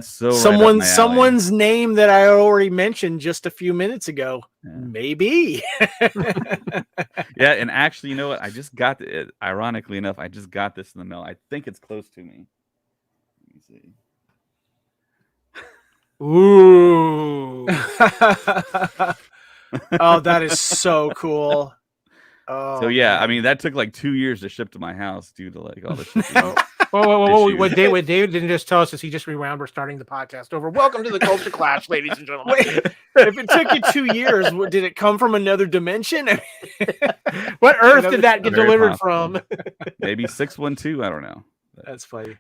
S5: so
S4: someone's name that I already mentioned just a few minutes ago. Yeah. Maybe.
S5: Yeah, and actually, you know what? I just got it. Ironically enough, I just got this in the mail. I think it's close to me. Let me see.
S4: Ooh. Oh, that is so cool.
S5: Oh, so yeah, man. I mean, that took like 2 years to ship to my house due to like all the shipping.
S3: Whoa. What David didn't just tell us is he just rewound. We're starting the podcast over. Welcome to the Culture Clash, ladies and gentlemen.
S4: Wait, if it took you 2 years, did it come from another dimension?
S3: What Earth did that get delivered from?
S5: Maybe 612. I don't know.
S4: That's funny.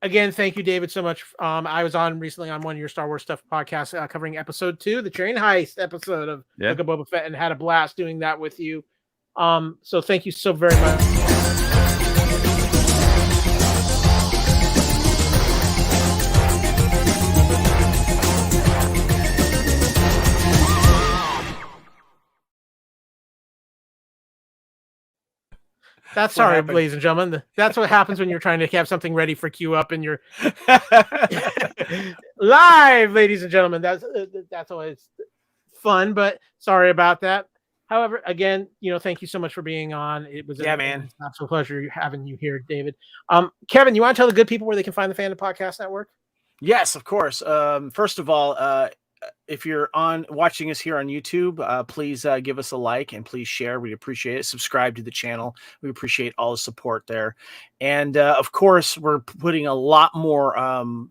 S3: Again, thank you, David, so much. I was on recently on one of your Star Wars Stuff podcasts covering episode 2, the train heist episode of Book of Boba Fett, and had a blast doing that with you. So thank you so very much. That's sorry, ladies and gentlemen. That's what happens when you're trying to have something ready for queue up and you're live, ladies and gentlemen. That's always fun, but sorry about that. However, again, thank you so much for being on. It was
S4: man,
S3: it's an absolute pleasure having you here, David. Kevin, you want to tell the good people where they can find the Fandom Podcast Network?
S4: Yes, of course. First of all, if you're watching us here on YouTube, please give us a like and please share. We appreciate it. Subscribe to the channel. We appreciate all the support there. And of course, we're putting a lot more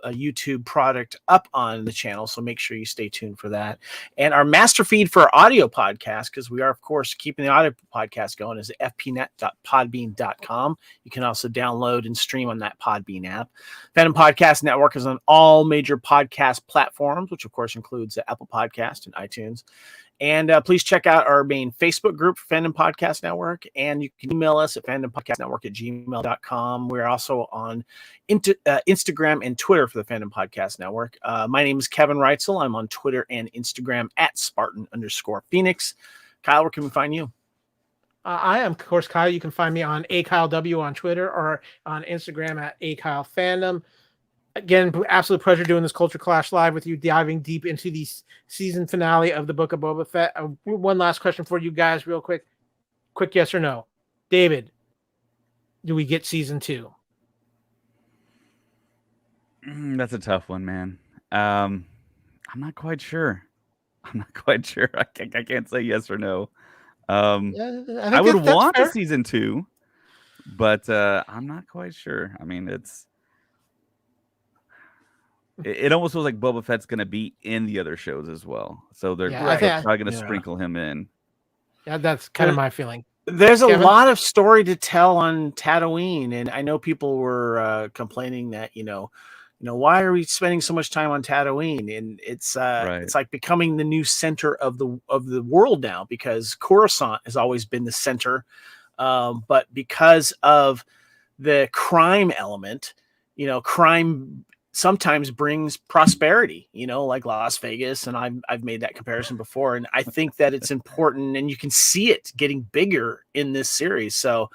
S4: YouTube product up on the channel, so make sure you stay tuned for that. And our master feed for our audio podcast, because we are, of course, keeping the audio podcast going, is fpnet.podbean.com. You can also download and stream on that Podbean app. Fandom Podcast Network is on all major podcast platforms, which, of course, includes Apple Podcast and iTunes. And please check out our main Facebook group, Fandom Podcast Network. And you can email us at fandompodcastnetwork@gmail.com. We're also on Instagram and Twitter for the Fandom Podcast Network. My name is Kevin Reitzel. I'm on Twitter and Instagram at Spartan_Phoenix. Kyle, where can we find you?
S3: I am, of course, Kyle. You can find me on AKyleW on Twitter or on Instagram at AKyleFandom. Again, absolute pleasure doing this Culture Clash live with you, diving deep into the season finale of the Book of Boba Fett. One last question for you guys, real quick. Quick yes or no. David, do we get season 2?
S5: That's a tough one, man. I'm not quite sure. I can't say yes or no. I would want a season 2, but I'm not quite sure. I mean, it almost feels like Boba Fett's going to be in the other shows as well. So they're probably going to sprinkle him in.
S3: Yeah, that's kind of my feeling.
S4: There's a lot of story to tell on Tatooine. And I know people were complaining that, why are we spending so much time on Tatooine? And it's like becoming the new center of the world now, because Coruscant has always been the center. But because of the crime element, crime sometimes brings prosperity, like Las Vegas. And I've made that comparison before. And I think that it's important, and you can see it getting bigger in this series. So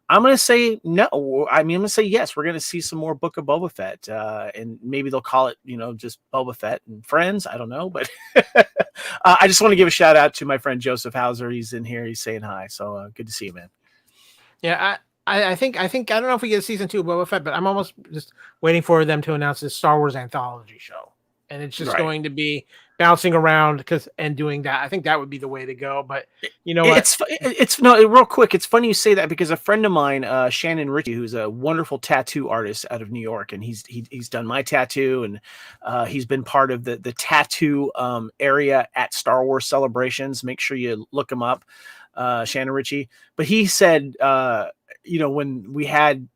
S4: I'm going to say no. I'm going to say yes. We're going to see some more Book of Boba Fett. And maybe they'll call it, just Boba Fett and Friends. I don't know. But I just want to give a shout out to my friend Joseph Hauser. He's in here. He's saying hi. So good to see you, man.
S3: Yeah, I think I don't know if we get a season 2 of Boba Fett, but I'm almost just waiting for them to announce this Star Wars anthology show. and it's just
S4: Right.
S3: going to be bouncing around and doing that. I think that would be the way to go. But you know what?
S4: It's no, real quick. It's funny you say that because a friend of mine, Shannon Ritchie, who's a wonderful tattoo artist out of New York, and he's done my tattoo, and he's been part of the tattoo area at Star Wars celebrations. Make sure you look him up, Shannon Ritchie. But he said, when we had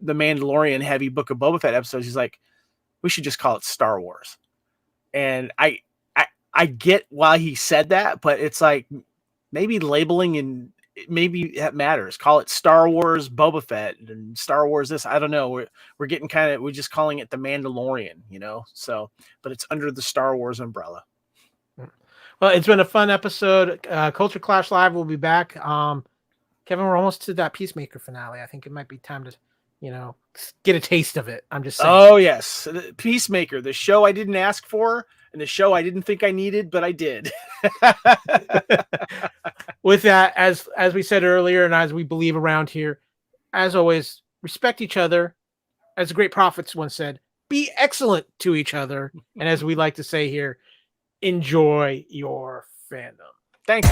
S4: the Mandalorian heavy Book of Boba Fett episodes, he's like, we should just call it Star Wars. And I get why he said that, but it's like maybe labeling and maybe that matters. Call it Star Wars Boba Fett and Star Wars this. I don't know. We're getting we're just calling it the Mandalorian, So, but it's under the Star Wars umbrella.
S3: Well, it's been a fun episode. Culture Clash Live will be back. Kevin, we're almost to that Peacemaker finale. I think it might be time to, get a taste of it. I'm just saying.
S4: Oh yes, Peacemaker, the show I didn't ask for, and the show I didn't think I needed, but I did.
S3: With that, as we said earlier, and as we believe around here, as always, respect each other. As the great prophets once said, be excellent to each other. And as we like to say here, enjoy your fandom.
S4: Thanks.